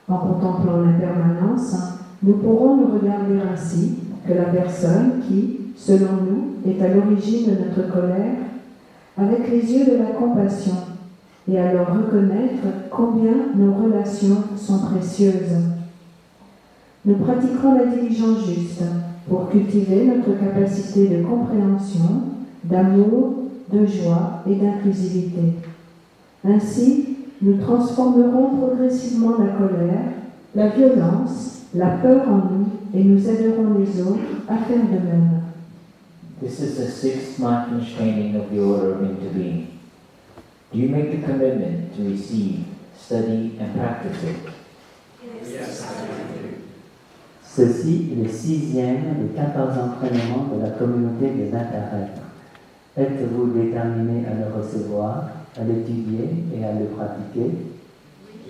En contemplant l'impermanence, nous pourrons nous regarder ainsi que la personne qui, selon nous, est à l'origine de notre colère, avec les yeux de la compassion, et alors reconnaître combien nos relations sont précieuses. Nous pratiquerons la diligence juste pour cultiver notre capacité de compréhension, d'amour, de joie et d'inclusivité. Ainsi, nous transformerons progressivement la colère, la violence, la peur en nous et nous aiderons les autres à faire de même. This is the 6th mindfulness training of the order of intervening. Do you make the commitment to receive, study, and practice it? Yes, I do. Ceci est le 6e des 14 entraînements de la communauté des interêtres. Êtes-vous déterminé à le recevoir, à l'étudier et à le pratiquer?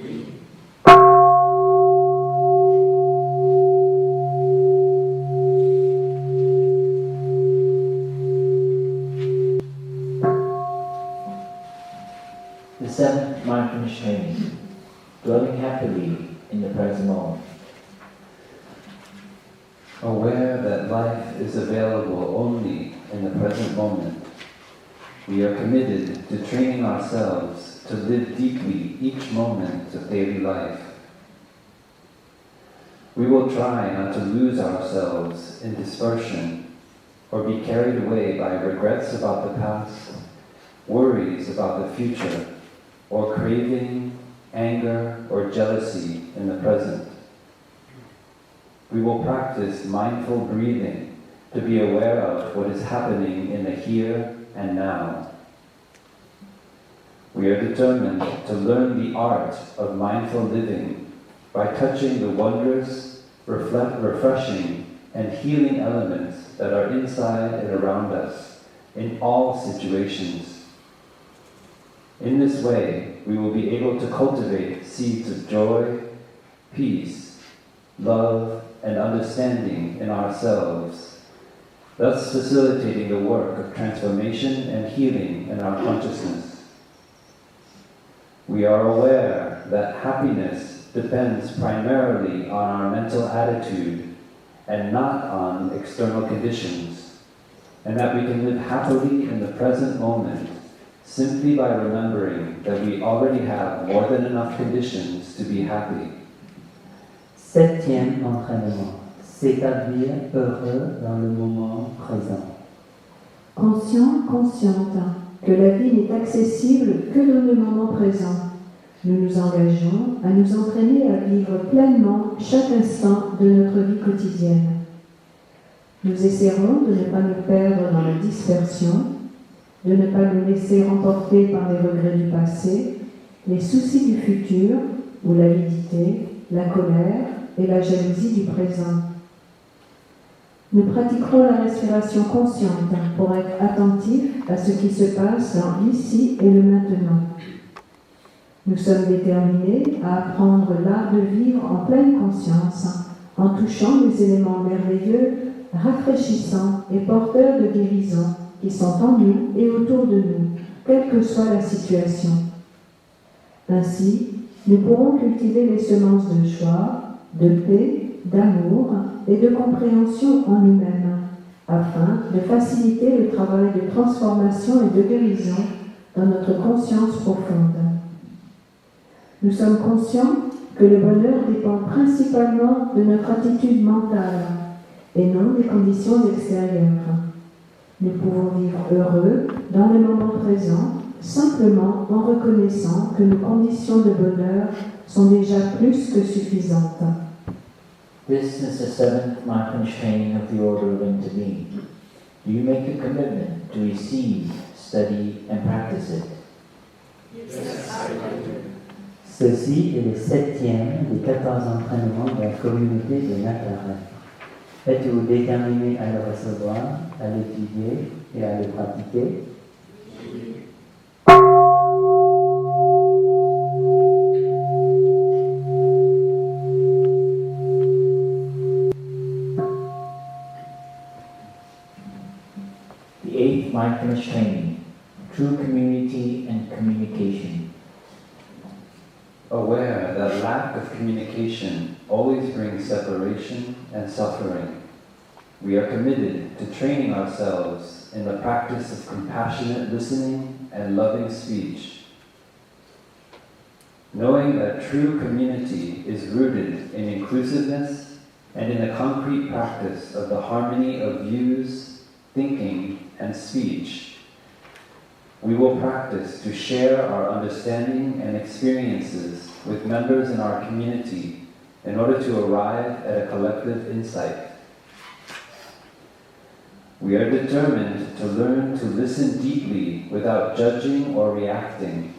Oui. The 7th mindfulness training, dwelling happily in the present moment. Aware that life is available only in the present moment, we are committed to training ourselves to live deeply each moment of daily life. We will try not to lose ourselves in dispersion or be carried away by regrets about the past, worries about the future, or craving, anger, or jealousy in the present. We will practice mindful breathing to be aware of what is happening in the here and now. We are determined to learn the art of mindful living by touching the wondrous, refreshing, and healing elements that are inside and around us in all situations. In this way, we will be able to cultivate seeds of joy, peace, love, and understanding in ourselves, thus facilitating the work of transformation and healing in our consciousness. We are aware that happiness depends primarily on our mental attitude and not on external conditions, and that we can live happily in the present moment simply by remembering that we already have more than enough conditions to be happy. 7e entraînement, s'établir heureux dans le moment présent. Conscient, consciente que la vie n'est accessible que dans le moment présent. Nous nous engageons à nous entraîner à vivre pleinement chaque instant de notre vie quotidienne. Nous essaierons de ne pas nous perdre dans la dispersion, de ne pas nous laisser remporter par les regrets du passé, les soucis du futur ou l'avidité, la colère et la jalousie du présent. Nous pratiquerons la respiration consciente pour être attentifs à ce qui se passe dans l'ici et le maintenant. Nous sommes déterminés à apprendre l'art de vivre en pleine conscience, en touchant les éléments merveilleux, rafraîchissants et porteurs de guérison qui sont en nous et autour de nous, quelle que soit la situation. Ainsi, nous pourrons cultiver les semences de joie, de paix, d'amour et de compréhension en nous-mêmes, afin de faciliter le travail de transformation et de guérison dans notre conscience profonde. Nous sommes conscients que le bonheur dépend principalement de notre attitude mentale et non des conditions extérieures. Nous pouvons vivre heureux dans le moment présent, simplement en reconnaissant que nos conditions de bonheur sont déjà plus que suffisantes. This is the 7th mindfulness training of the Order of Into Being. Do you make a commitment to receive, study, and practice it? Yes, I do. Ceci est le 7e des 14 entraînements de la communauté de l'intérêt. Êtes-vous déterminé à le recevoir, à l'étudier et à le pratiquer? The 8th mindfulness training, true community and communication. Aware that lack of communication always brings separation and suffering, we are committed to training ourselves in the practice of compassionate listening and loving speech. Knowing that true community is rooted in inclusiveness and in a concrete practice of the harmony of views, thinking, and speech, we will practice to share our understanding and experiences with members in our community in order to arrive at a collective insight. We are determined to learn to listen deeply without judging or reacting,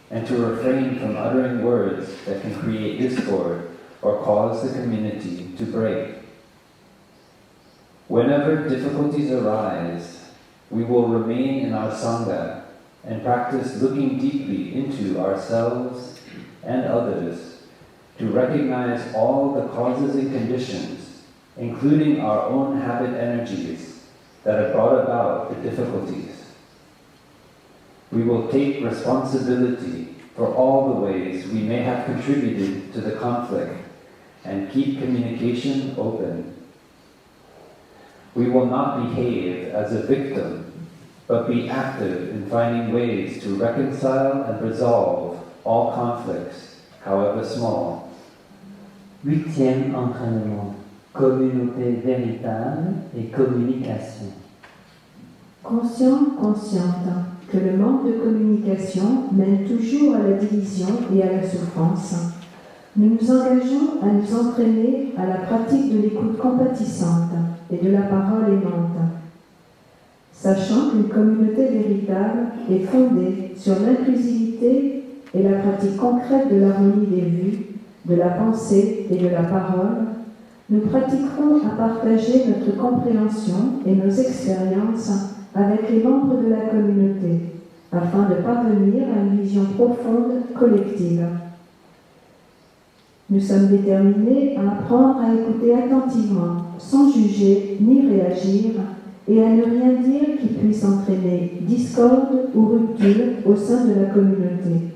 and to refrain from uttering words that can create discord or cause the community to break. Whenever difficulties arise, we will remain in our Sangha and practice looking deeply into ourselves and others to recognize all the causes and conditions, including our own habit energies, that have brought about the difficulties. We will take responsibility for all the ways we may have contributed to the conflict and keep communication open. We will not behave as a victim, but be active in finding ways to reconcile and resolve all conflicts, however small. 8e entraînement, communauté véritable et communication. Conscient, consciente que le manque de communication mène toujours à la division et à la souffrance, nous nous engageons à nous entraîner à la pratique de l'écoute compatissante et de la parole aimante. Sachant qu'une communauté véritable est fondée sur l'inclusivité et la pratique concrète de l'harmonie des vues, de la pensée et de la parole, nous pratiquerons à partager notre compréhension et nos expériences avec les membres de la communauté, afin de parvenir à une vision profonde collective. Nous sommes déterminés à apprendre à écouter attentivement, sans juger ni réagir, et à ne rien dire qui puisse entraîner discorde ou rupture au sein de la communauté.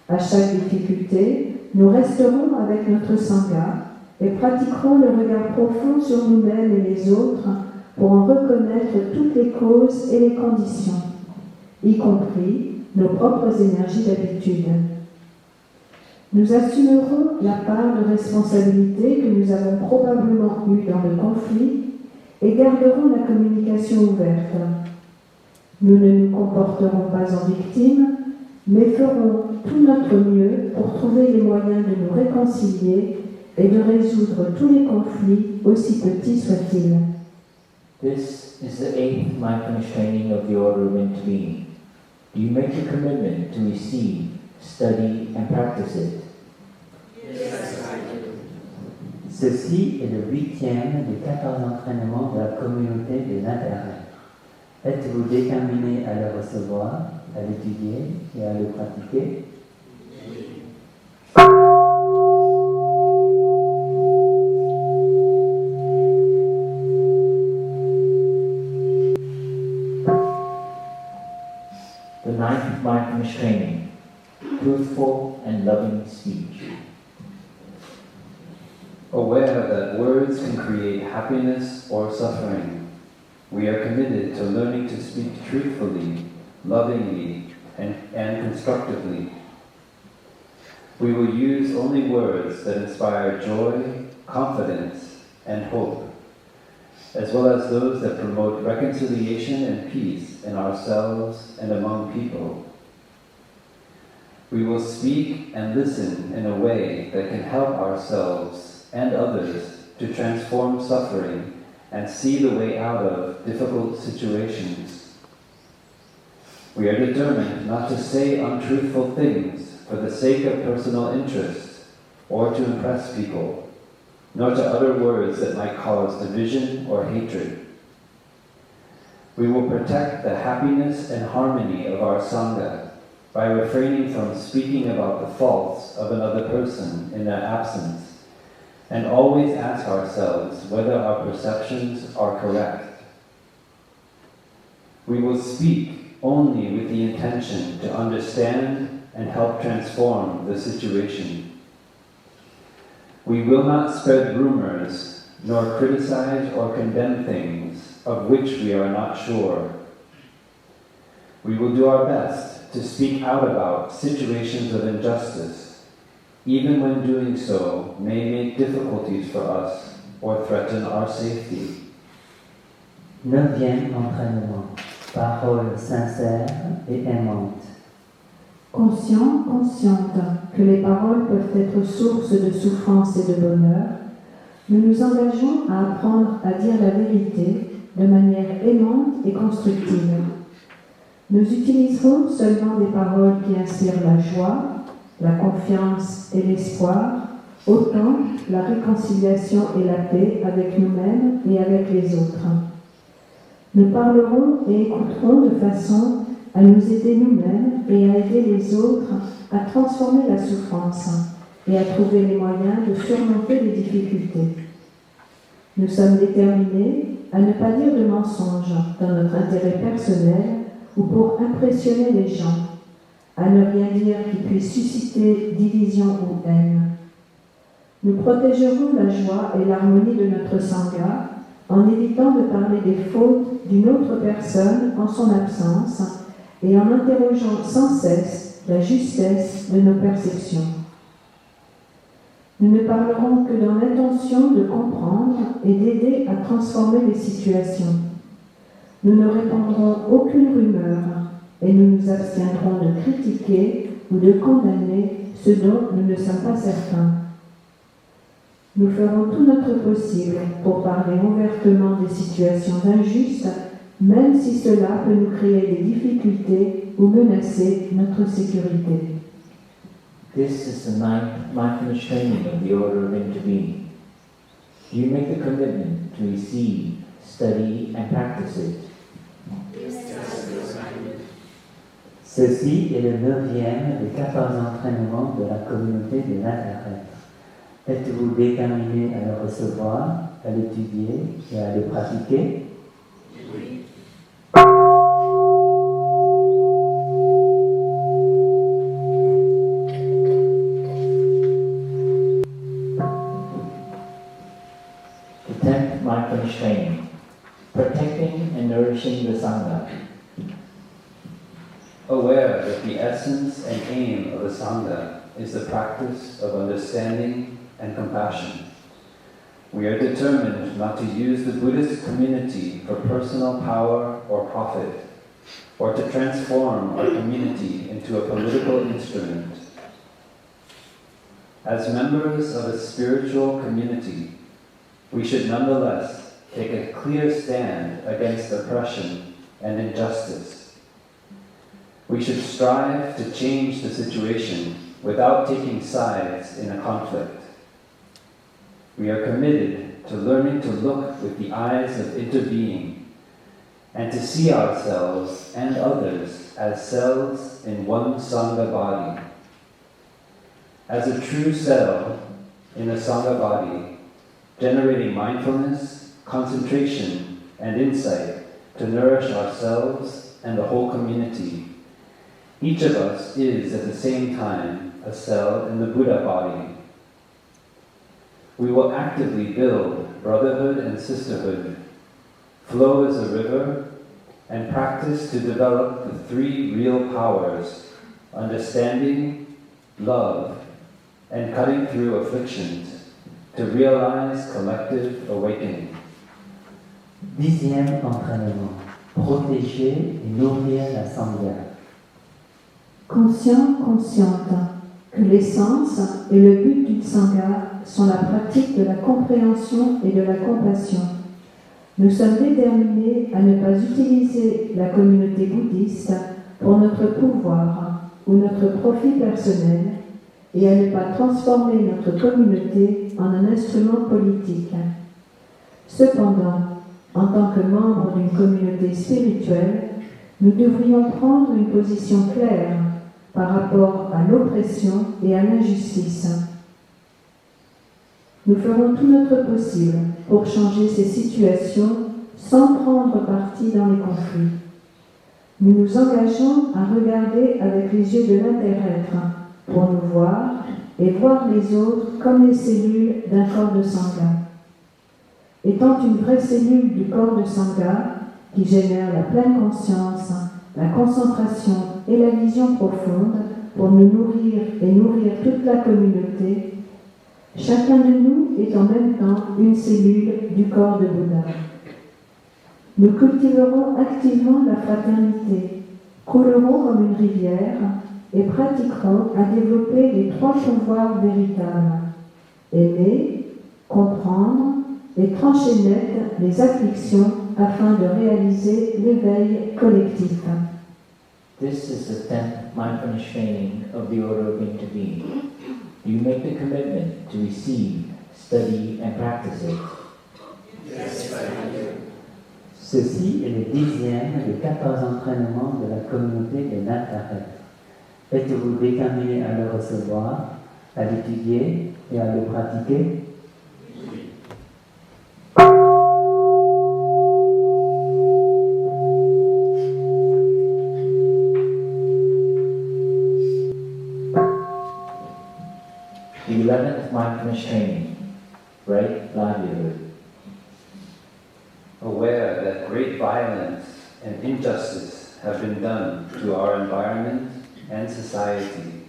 À chaque difficulté, nous resterons avec notre Sangha et pratiquerons le regard profond sur nous-mêmes et les autres pour en reconnaître toutes les causes et les conditions. y compris nos propres énergies d'habitude. Nous assumerons la part de responsabilité que nous avons probablement eue dans le conflit et garderons la communication ouverte. Nous ne nous comporterons pas en victimes, mais ferons tout notre mieux pour trouver les moyens de nous réconcilier et de résoudre tous les conflits, aussi petits soient-ils. This is the 8th mindfulness training of the Order of Interbeing. Do you make a commitment to receive, study, and practice it? Yes, I do. Ceci est le 8e des 14 entraînements de la communauté des intérêts. Êtes-vous déterminé à le recevoir, à l'étudier et à le pratiquer? The 9th mindfulness training, truthful and loving speech. Aware that words can create happiness or suffering, we are committed to learning to speak truthfully, lovingly, and constructively. We will use only words that inspire joy, confidence, and hope, as well as those that promote reconciliation and peace in ourselves and among people. We will speak and listen in a way that can help ourselves and others to transform suffering and see the way out of difficult situations. We are determined not to say untruthful things for the sake of personal interest or to impress people, nor to utter words that might cause division or hatred. We will protect the happiness and harmony of our Sangha by refraining from speaking about the faults of another person in their absence, and always ask ourselves whether our perceptions are correct. We will speak only with the intention to understand and help transform the situation. We will not spread rumors, nor criticize or condemn things of which we are not sure. We will do our best to speak out about situations of injustice, even when doing so may make difficulties for us or threaten our safety. 9e entraînement. Paroles sincères et aimantes. Conscient, consciente que les paroles peuvent être source de souffrance et de bonheur, nous nous engageons à apprendre à dire la vérité de manière aimante et constructive. Nous utiliserons seulement des paroles qui inspirent la joie, la confiance et l'espoir, autant la réconciliation et la paix avec nous-mêmes et avec les autres. Nous parlerons et écouterons de façon à nous aider nous-mêmes et à aider les autres à transformer la souffrance et à trouver les moyens de surmonter les difficultés. Nous sommes déterminés à ne pas dire de mensonges dans notre intérêt personnel ou pour impressionner les gens, à ne rien dire qui puisse susciter division ou haine. Nous protégerons la joie et l'harmonie de notre Sangha en évitant de parler des fautes d'une autre personne en son absence et en interrogeant sans cesse la justesse de nos perceptions. Nous ne parlerons que dans l'intention de comprendre et d'aider à transformer les situations. Nous ne répandrons aucune rumeur et nous nous abstiendrons de critiquer ou de condamner ce dont nous ne sommes pas certains. Nous ferons tout notre possible pour parler ouvertement des situations injustes, même si cela peut nous créer des difficultés ou menacer notre sécurité. This is the 9th mindfulness training of the Order of Interbeing. Do you make the commitment to receive, study, and practice it? Ceci est le 9e des 14 entraînements de la communauté des intérêts. Êtes-vous déterminé à le recevoir, à l'étudier et à le pratiquer? Oui. The 10th mindfulness training, protecting and nourishing the Sangha. essence and aim of a Sangha is the practice of understanding and compassion. We are determined not to use the Buddhist community for personal power or profit, or to transform our community into a political instrument. As members of a spiritual community, we should nonetheless take a clear stand against oppression and injustice. We should strive to change the situation without taking sides in a conflict. We are committed to learning to look with the eyes of interbeing and to see ourselves and others as cells in one Sangha body. As a true cell in a Sangha body, generating mindfulness, concentration, and insight to nourish ourselves and the whole community, each of us is at the same time a cell in the Buddha body. We will actively build brotherhood and sisterhood, flow as a river, and practice to develop the three real powers: understanding, love, and cutting through afflictions to realize collective awakening. 10e entraînement. Protéger et nourrir la Sangha. Conscient, consciente, que l'essence et le but d'une Sangha sont la pratique de la compréhension et de la compassion. Nous sommes déterminés à ne pas utiliser la communauté bouddhiste pour notre pouvoir ou notre profit personnel et à ne pas transformer notre communauté en un instrument politique. Cependant, en tant que membres d'une communauté spirituelle, nous devrions prendre une position claire par rapport à l'oppression et à l'injustice. Nous ferons tout notre possible pour changer ces situations sans prendre parti dans les conflits. Nous nous engageons à regarder avec les yeux de l'inter-être pour nous voir et voir les autres comme les cellules d'un corps de Sangha. Étant une vraie cellule du corps de Sangha qui génère la pleine conscience, la concentration et la vision profonde pour nous nourrir et nourrir toute la communauté, chacun de nous est en même temps une cellule du corps de Bouddha. Nous cultiverons activement la fraternité, coulerons comme une rivière et pratiquerons à développer les trois pouvoirs véritables: aimer, comprendre et trancher net les afflictions afin de réaliser l'éveil collectif. This is the 10th mindfulness training of the Order of Interbeing. Do you make the commitment to receive, study, and practice it? Yes, I do. Ceci est le 10e des 14 entraînements de la communauté de l'inter-être. Êtes-vous déterminé à le recevoir, à l'étudier et à le pratiquer? The 11th mindfulness training, right livelihood. Aware that great violence and injustice have been done to our environment and society,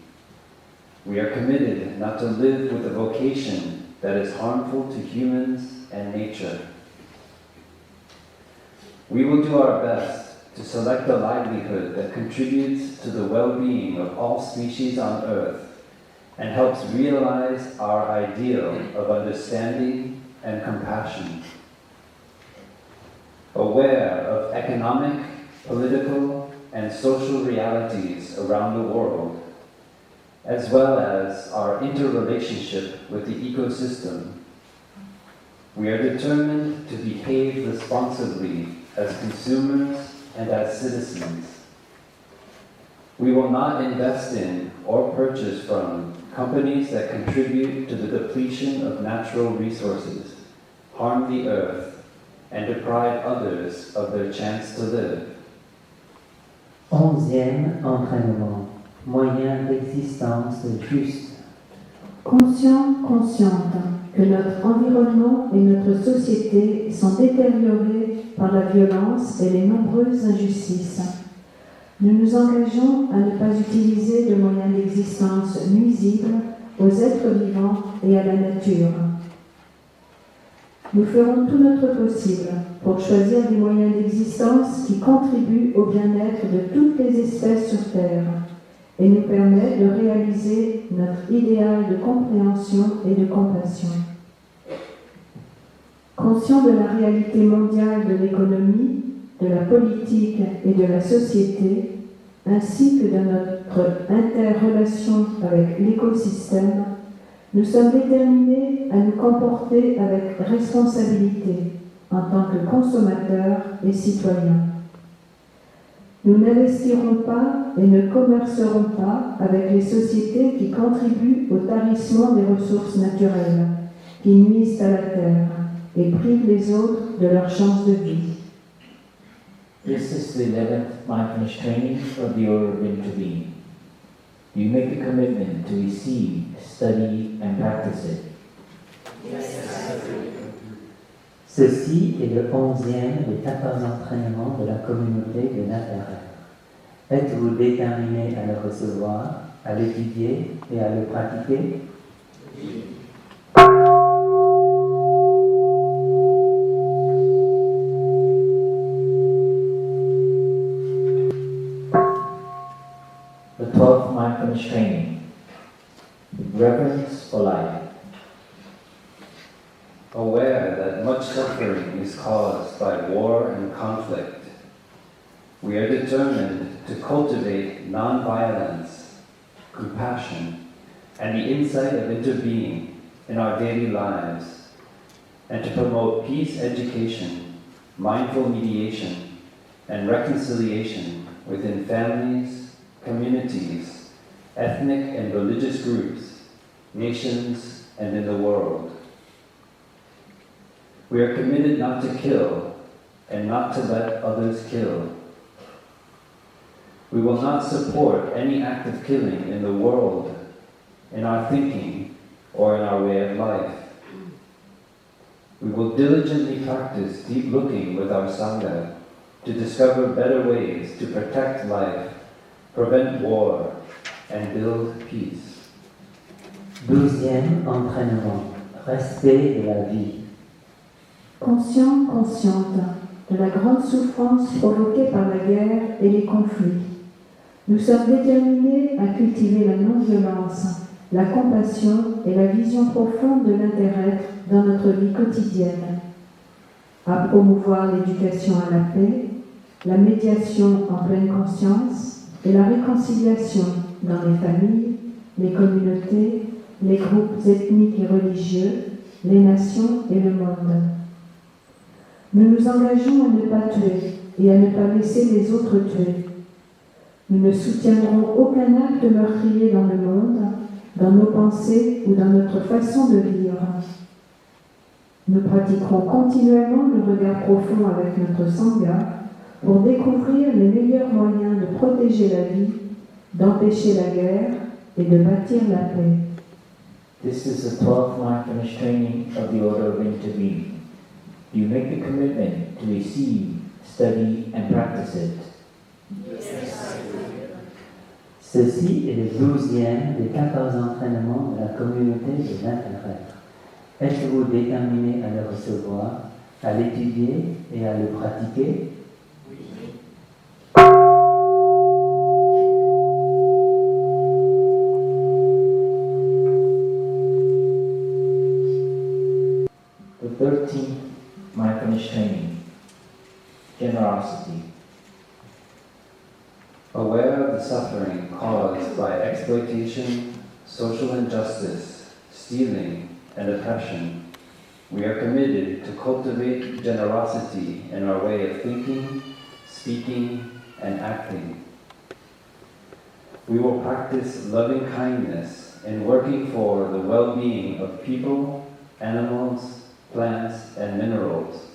we are committed not to live with a vocation that is harmful to humans and nature. We will do our best to select a livelihood that contributes to the well-being of all species on Earth and helps realize our ideal of understanding and compassion. Aware of economic, political, and social realities around the world, as well as our interrelationship with the ecosystem, we are determined to behave responsibly as consumers and as citizens. We will not invest in or purchase from companies that contribute to the depletion of natural resources, harm the earth, and deprive others of their chance to live. 11e entraînement. Moyen d'existence juste. Conscient, consciente, que notre environnement et notre société sont détériorés par la violence et les nombreuses injustices. Nous nous engageons à ne pas utiliser de moyens d'existence nuisibles aux êtres vivants et à la nature. Nous ferons tout notre possible pour choisir des moyens d'existence qui contribuent au bien-être de toutes les espèces sur Terre et nous permettent de réaliser notre idéal de compréhension et de compassion. Conscient de la réalité mondiale de l'économie, de la politique et de la société, ainsi que de notre interrelation avec l'écosystème, nous sommes déterminés à nous comporter avec responsabilité en tant que consommateurs et citoyens. Nous n'investirons pas et ne commercerons pas avec les sociétés qui contribuent au tarissement des ressources naturelles, qui nuisent à la terre et privent les autres de leur chance de vie. This is the 11th mindfulness training of the Order of Interbeing. You make a commitment to receive, study, and practice it. Ceci est le 11e des 14 entraînements de la communauté de l'intérêt. Êtes-vous déterminé à le recevoir, à l'étudier et à le pratiquer? The 12th mindfulness training. Reverence for life. Aware that much suffering is caused by war and conflict, we are determined to cultivate non-violence, compassion, and the insight of interbeing in our daily lives, and to promote peace education, mindful mediation, and reconciliation within families, communities, ethnic and religious groups, nations, and in the world. We are committed not to kill and not to let others kill. We will not support any act of killing in the world, in our thinking, or in our way of life. We will diligently practice deep looking with our Sangha to discover better ways to protect life, prevent war, and build peace. 12e entraînement. Respect de la vie. Conscient, consciente de la grande souffrance provoquée par la guerre et les conflits, nous sommes déterminés à cultiver la non-violence, la compassion et la vision profonde de l'intérêt dans notre vie quotidienne, à promouvoir l'éducation à la paix, la médiation en pleine conscience et la réconciliation dans les familles, les communautés, les groupes ethniques et religieux, les nations et le monde. Nous nous engageons à ne pas tuer et à ne pas laisser les autres tuer. Nous ne soutiendrons aucun acte meurtrier dans le monde, dans nos pensées ou dans notre façon de vivre. Nous pratiquerons continuellement le regard profond avec notre Sangha pour découvrir les meilleurs moyens de protéger la vie, d'empêcher la guerre et de bâtir la paix. This is the 12th mindfulness training of the Order of Interbeing. You make a commitment to receive, study, and practice it. Ceci est le 12e des 14 entraînements de la communauté de l'intérêt. Êtes-vous déterminé à le recevoir, à l'étudier et à le pratiquer? The 13th mindfulness training. Generosity. Aware of the suffering caused by exploitation, social injustice, stealing, and oppression, we are committed to cultivate generosity in our way of thinking, speaking, and acting. We will practice loving kindness in working for the well-being of people, animals, plants, and minerals,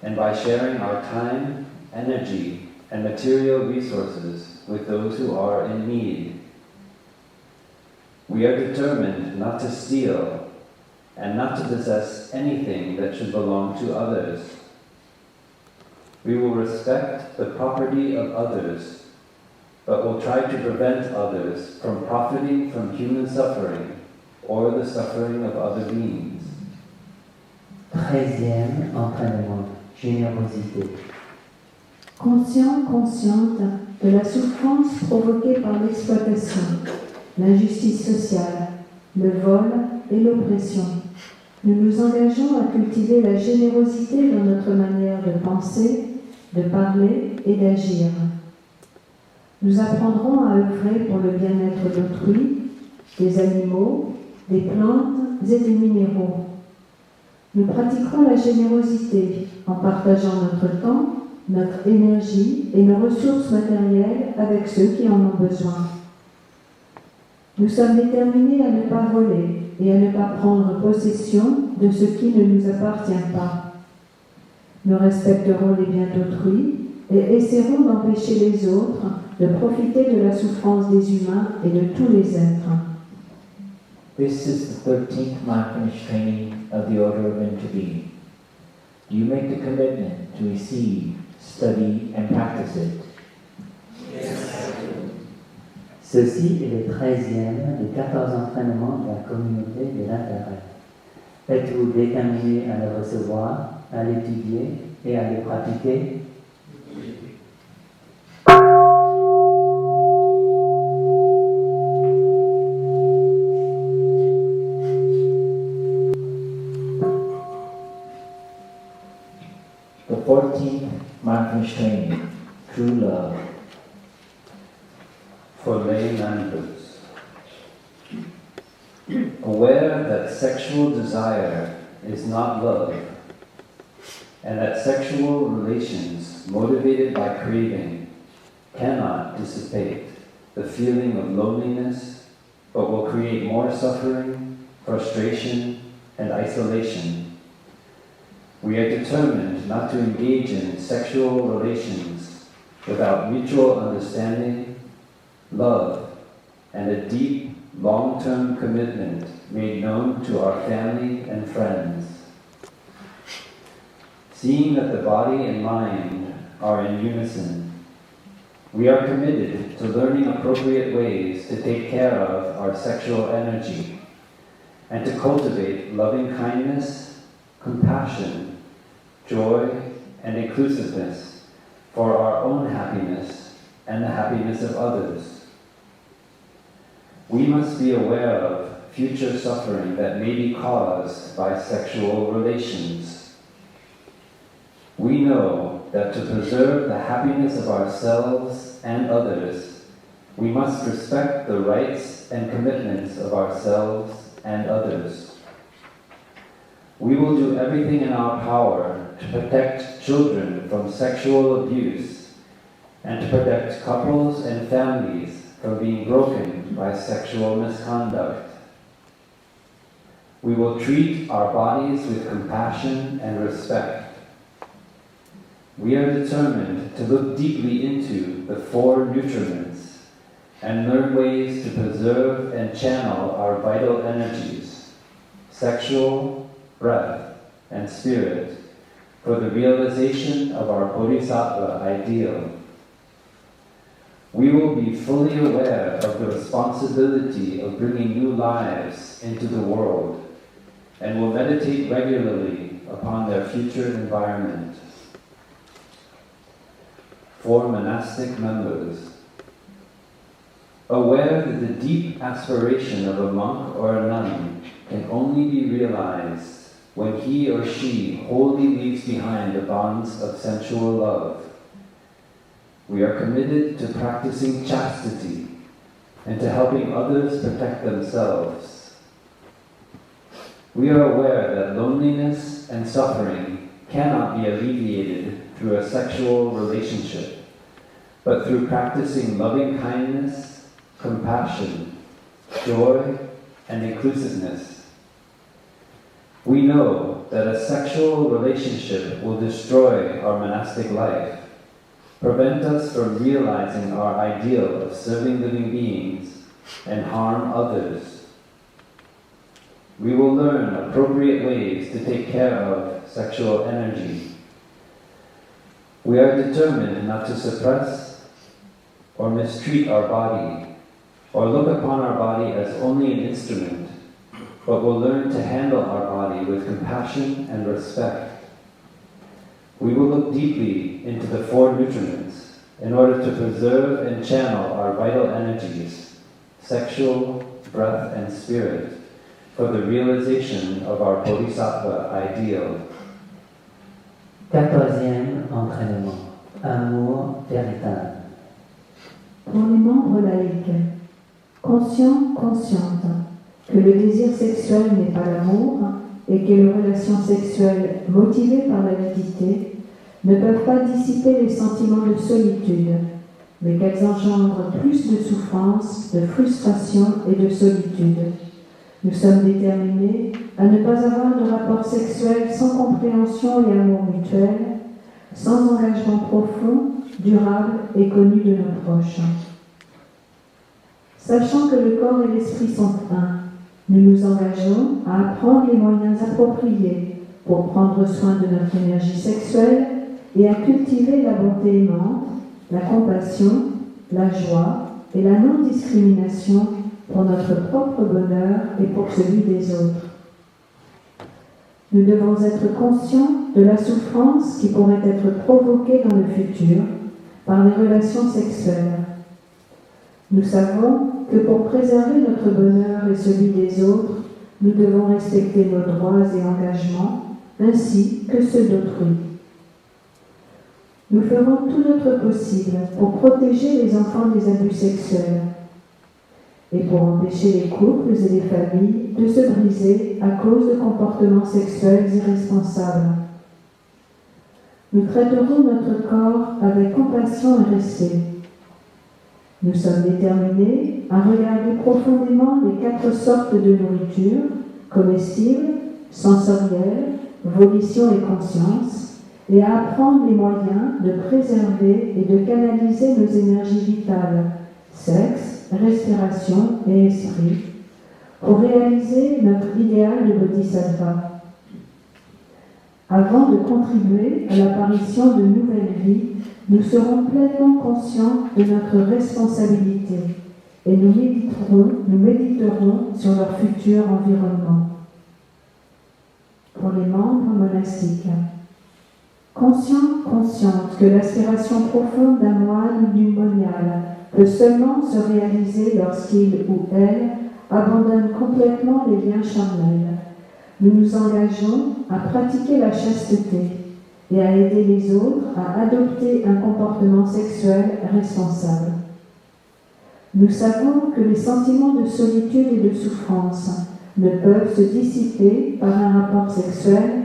and by sharing our time, energy, and material resources with those who are in need. We are determined not to steal and not to possess anything that should belong to others. We will respect the property of others but will try to prevent others from profiting from human suffering or the suffering of other beings. 13e entraînement, générosité. Conscient, consciente de la souffrance provoquée par l'exploitation, l'injustice sociale, le vol et l'oppression, nous nous engageons à cultiver la générosité dans notre manière de penser, de parler et d'agir. Nous apprendrons à œuvrer pour le bien-être d'autrui, des animaux, des plantes et des minéraux. Nous pratiquerons la générosité en partageant notre temps, notre énergie et nos ressources matérielles avec ceux qui en ont besoin. Nous sommes déterminés à ne pas voler et à ne pas prendre possession de ce qui ne nous appartient pas. Nous respecterons les biens d'autrui et essaierons d'empêcher les autres de profiter de la souffrance des humains et de tous les êtres. This is the 13th mindfulness training of the Order of Interbeing. Do you make the commitment to receive, study, and practice it? Ceci est le 13e des 14 entraînements de la communauté de l'intérêt. Êtes-vous déterminé à le recevoir, à l'étudier et à le pratiquer? The 14th mindfulness training, true love. For lay members, aware that sexual desire is not love, and that sexual relations motivated by craving cannot dissipate the feeling of loneliness, but will create more suffering, frustration, and isolation. We are determined not to engage in sexual relations without mutual understanding, love, and a deep, long-term commitment made known to our family and friends. Seeing that the body and mind are in unison, we are committed to learning appropriate ways to take care of our sexual energy and to cultivate loving kindness, compassion, joy, and inclusiveness for our own happiness and the happiness of others. We must be aware of future suffering that may be caused by sexual relations. We know that to preserve the happiness of ourselves and others, we must respect the rights and commitments of ourselves and others. We will do everything in our power to protect children from sexual abuse and to protect couples and families from being broken by sexual misconduct. We will treat our bodies with compassion and respect. We are determined to look deeply into the 4 nutriments and learn ways to preserve and channel our vital energies, sexual, breath, and spirit, for the realization of our bodhisattva ideal. We will be fully aware of the responsibility of bringing new lives into the world and will meditate regularly upon their future environment. For monastic members, aware that the deep aspiration of a monk or a nun can only be realized when he or she wholly leaves behind the bonds of sensual love. We are committed to practicing chastity and to helping others protect themselves. We are aware that loneliness and suffering cannot be alleviated through a sexual relationship, but through practicing loving kindness, compassion, joy, and inclusiveness. We know that a sexual relationship will destroy our monastic life, prevent us from realizing our ideal of serving living beings, and harm others. We will learn appropriate ways to take care of sexual energy. We are determined not to suppress, or mistreat our body, or look upon our body as only an instrument, but will learn to handle our body with compassion and respect. We will look deeply into the four nutriments in order to preserve and channel our vital energies, sexual, breath, and spirit, for the realization of our bodhisattva ideal. 14e entraînement. Amour véritable. Pour les membres laïcs, conscients, conscientes, que le désir sexuel n'est pas l'amour et que les relations sexuelles motivées par l'avidité ne peuvent pas dissiper les sentiments de solitude, mais qu'elles engendrent plus de souffrance, de frustration et de solitude. Nous sommes déterminés à ne pas avoir de rapport sexuel sans compréhension et amour mutuel, sans engagement profond, durable et connu de nos proches. Sachant que le corps et l'esprit sont un, nous nous engageons à apprendre les moyens appropriés pour prendre soin de notre énergie sexuelle et à cultiver la bonté aimante, la compassion, la joie et la non-discrimination pour notre propre bonheur et pour celui des autres. Nous devons être conscients de la souffrance qui pourrait être provoquée dans le futur par les relations sexuelles. Nous savons que pour préserver notre bonheur et celui des autres, nous devons respecter nos droits et engagements, ainsi que ceux d'autrui. Nous ferons tout notre possible pour protéger les enfants des abus sexuels et pour empêcher les couples et les familles de se briser à cause de comportements sexuels irresponsables. Nous traiterons notre corps avec compassion et respect. Nous sommes déterminés à regarder profondément les 4 sortes de nourriture, comestibles, sensorielles, volition et conscience, et à apprendre les moyens de préserver et de canaliser nos énergies vitales, sexe, respiration et esprit, pour réaliser notre idéal de bodhisattva. Avant de contribuer à l'apparition de nouvelles vies, nous serons pleinement conscients de notre responsabilité et nous méditerons sur leur futur environnement. Pour les membres monastiques, conscients, conscientes que l'aspiration profonde d'un moine ou d'une moniale peut seulement se réaliser lorsqu'il ou elle abandonne complètement les liens charnels, nous nous engageons à pratiquer la chasteté et à aider les autres à adopter un comportement sexuel responsable. Nous savons que les sentiments de solitude et de souffrance ne peuvent se dissiper par un rapport sexuel,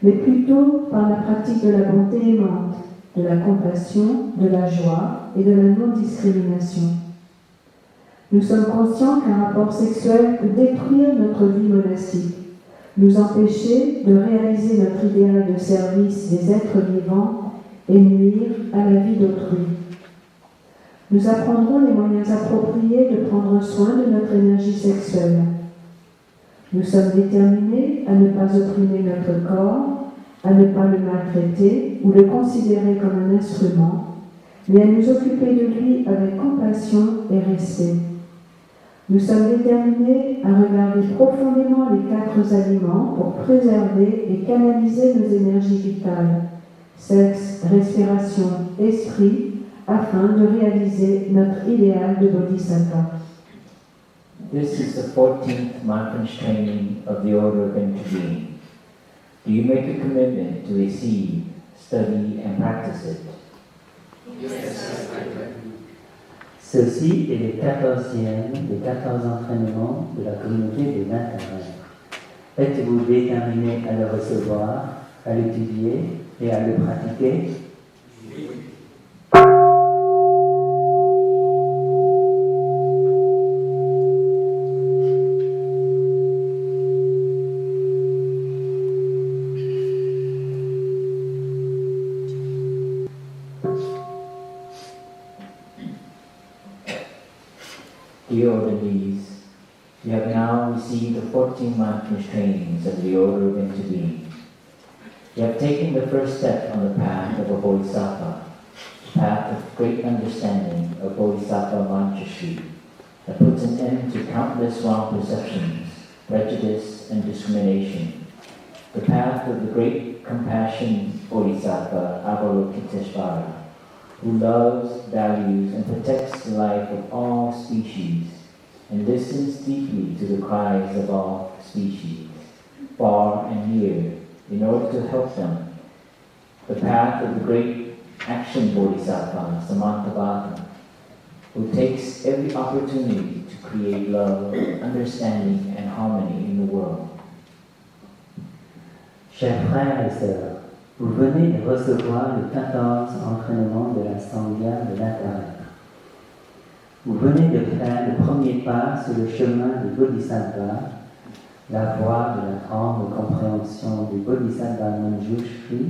mais plutôt par la pratique de la bonté aimante, de la compassion, de la joie et de la non-discrimination. Nous sommes conscients qu'un rapport sexuel peut détruire notre vie monastique, nous empêcher de réaliser notre idéal de service des êtres vivants et nuire à la vie d'autrui. Nous apprendrons les moyens appropriés de prendre soin de notre énergie sexuelle. Nous sommes déterminés à ne pas opprimer notre corps, à ne pas le maltraiter ou le considérer comme un instrument, mais à nous occuper de lui avec compassion et respect. Nous sommes déterminés à regarder profondément les 4 aliments pour préserver et canaliser nos énergies vitales, sexe, respiration, esprit, afin de réaliser notre idéal de bodhisattva. This is the 14th mindfulness training of the Order of Interbeing. Do you make a commitment to receive, study, and practice it? Yes, I do. Ceci est le 14e des 14 entraînements de la communauté des 21. Êtes-vous déterminé à le recevoir, à l'étudier et à le pratiquer? Dear orderlies, you have now received the 14 mindfulness trainings of the Order of Interbeing. You have taken the first step on the path of a bodhisattva. path of great understanding of Bodhisattva Manjushri that puts an end to countless wrong perceptions, prejudice, and discrimination. The path of the great compassion Bodhisattva Avalokiteshvara, who loves, values, and protects the life of all species, and listens deeply to the cries of all species, far and near, in order to help them. The path of the great action Bodhisattva Samantabhata, who takes every opportunity to create love, understanding, and harmony in the world. Chers frères et sœurs, vous venez de recevoir le 14 entraînement de la Sangha de l'intérieur. Vous venez de faire le premier pas sur le chemin du Bodhisattva, la voie de la grande compréhension du Bodhisattva Manjushri,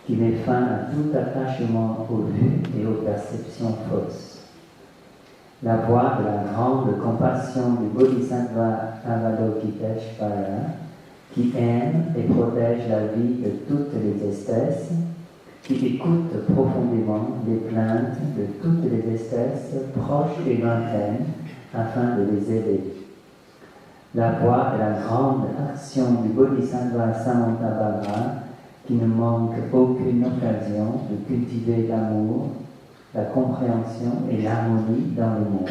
qui met fin à tout attachement aux vues et aux perceptions fausses. La voie de la grande compassion du Bodhisattva Avalokiteshvara, qui aime et protège la vie de toutes les espèces, qui écoute profondément les plaintes de toutes les espèces proches et lointaines afin de les aider. La voie de la grande action du Bodhisattva Samantabhadra, qui ne manque aucune occasion de cultiver l'amour, la compréhension et l'harmonie dans le monde.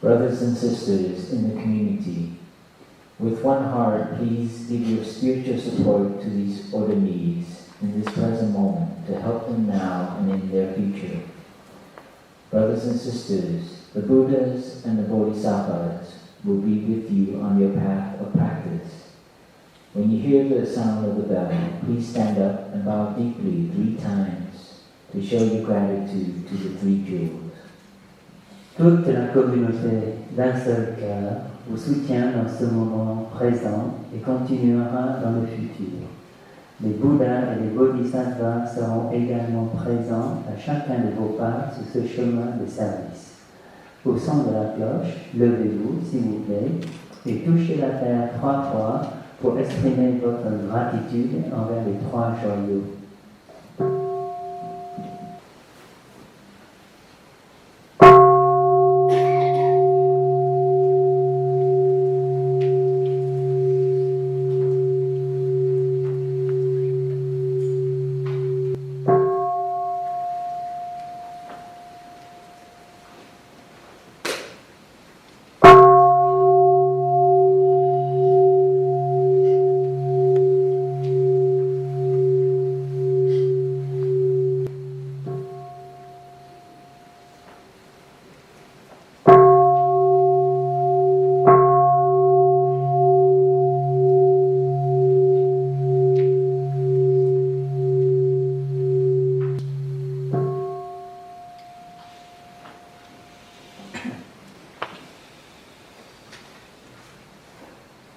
Brothers and sisters in the community, with one heart, please give your spiritual support to these ordanees in this present moment to help them now and in their future. Brothers and sisters, the Buddhas and the Bodhisattvas will be with you on your path of practice. When you hear the sound of the bell, please stand up and bow deeply 3 times to show your gratitude to the 3 jewels. Toute la communauté d'un seul cœur vous soutient dans ce moment présent et continuera dans le futur. Les Bouddhas et les Bodhisattvas seront également présents à chacun de vos pas sur ce chemin de service. Au son de la cloche, levez-vous, s'il vous plaît, et touchez la terre 3 fois pour exprimer votre gratitude envers les 3 joyaux.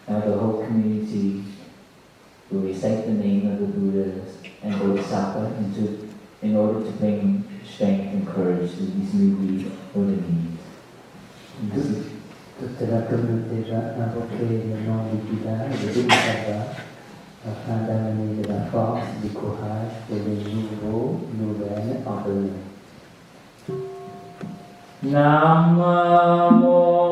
Now the whole community will recite the name of the Buddhas and Bodhisattva in order to bring strength and courage to these newly ordained. Toute la communauté va invoquer le nom du Bouddha et du Bodhisattva afin d'amener de la force et du courage pour les nouvelles ordonnées. Namo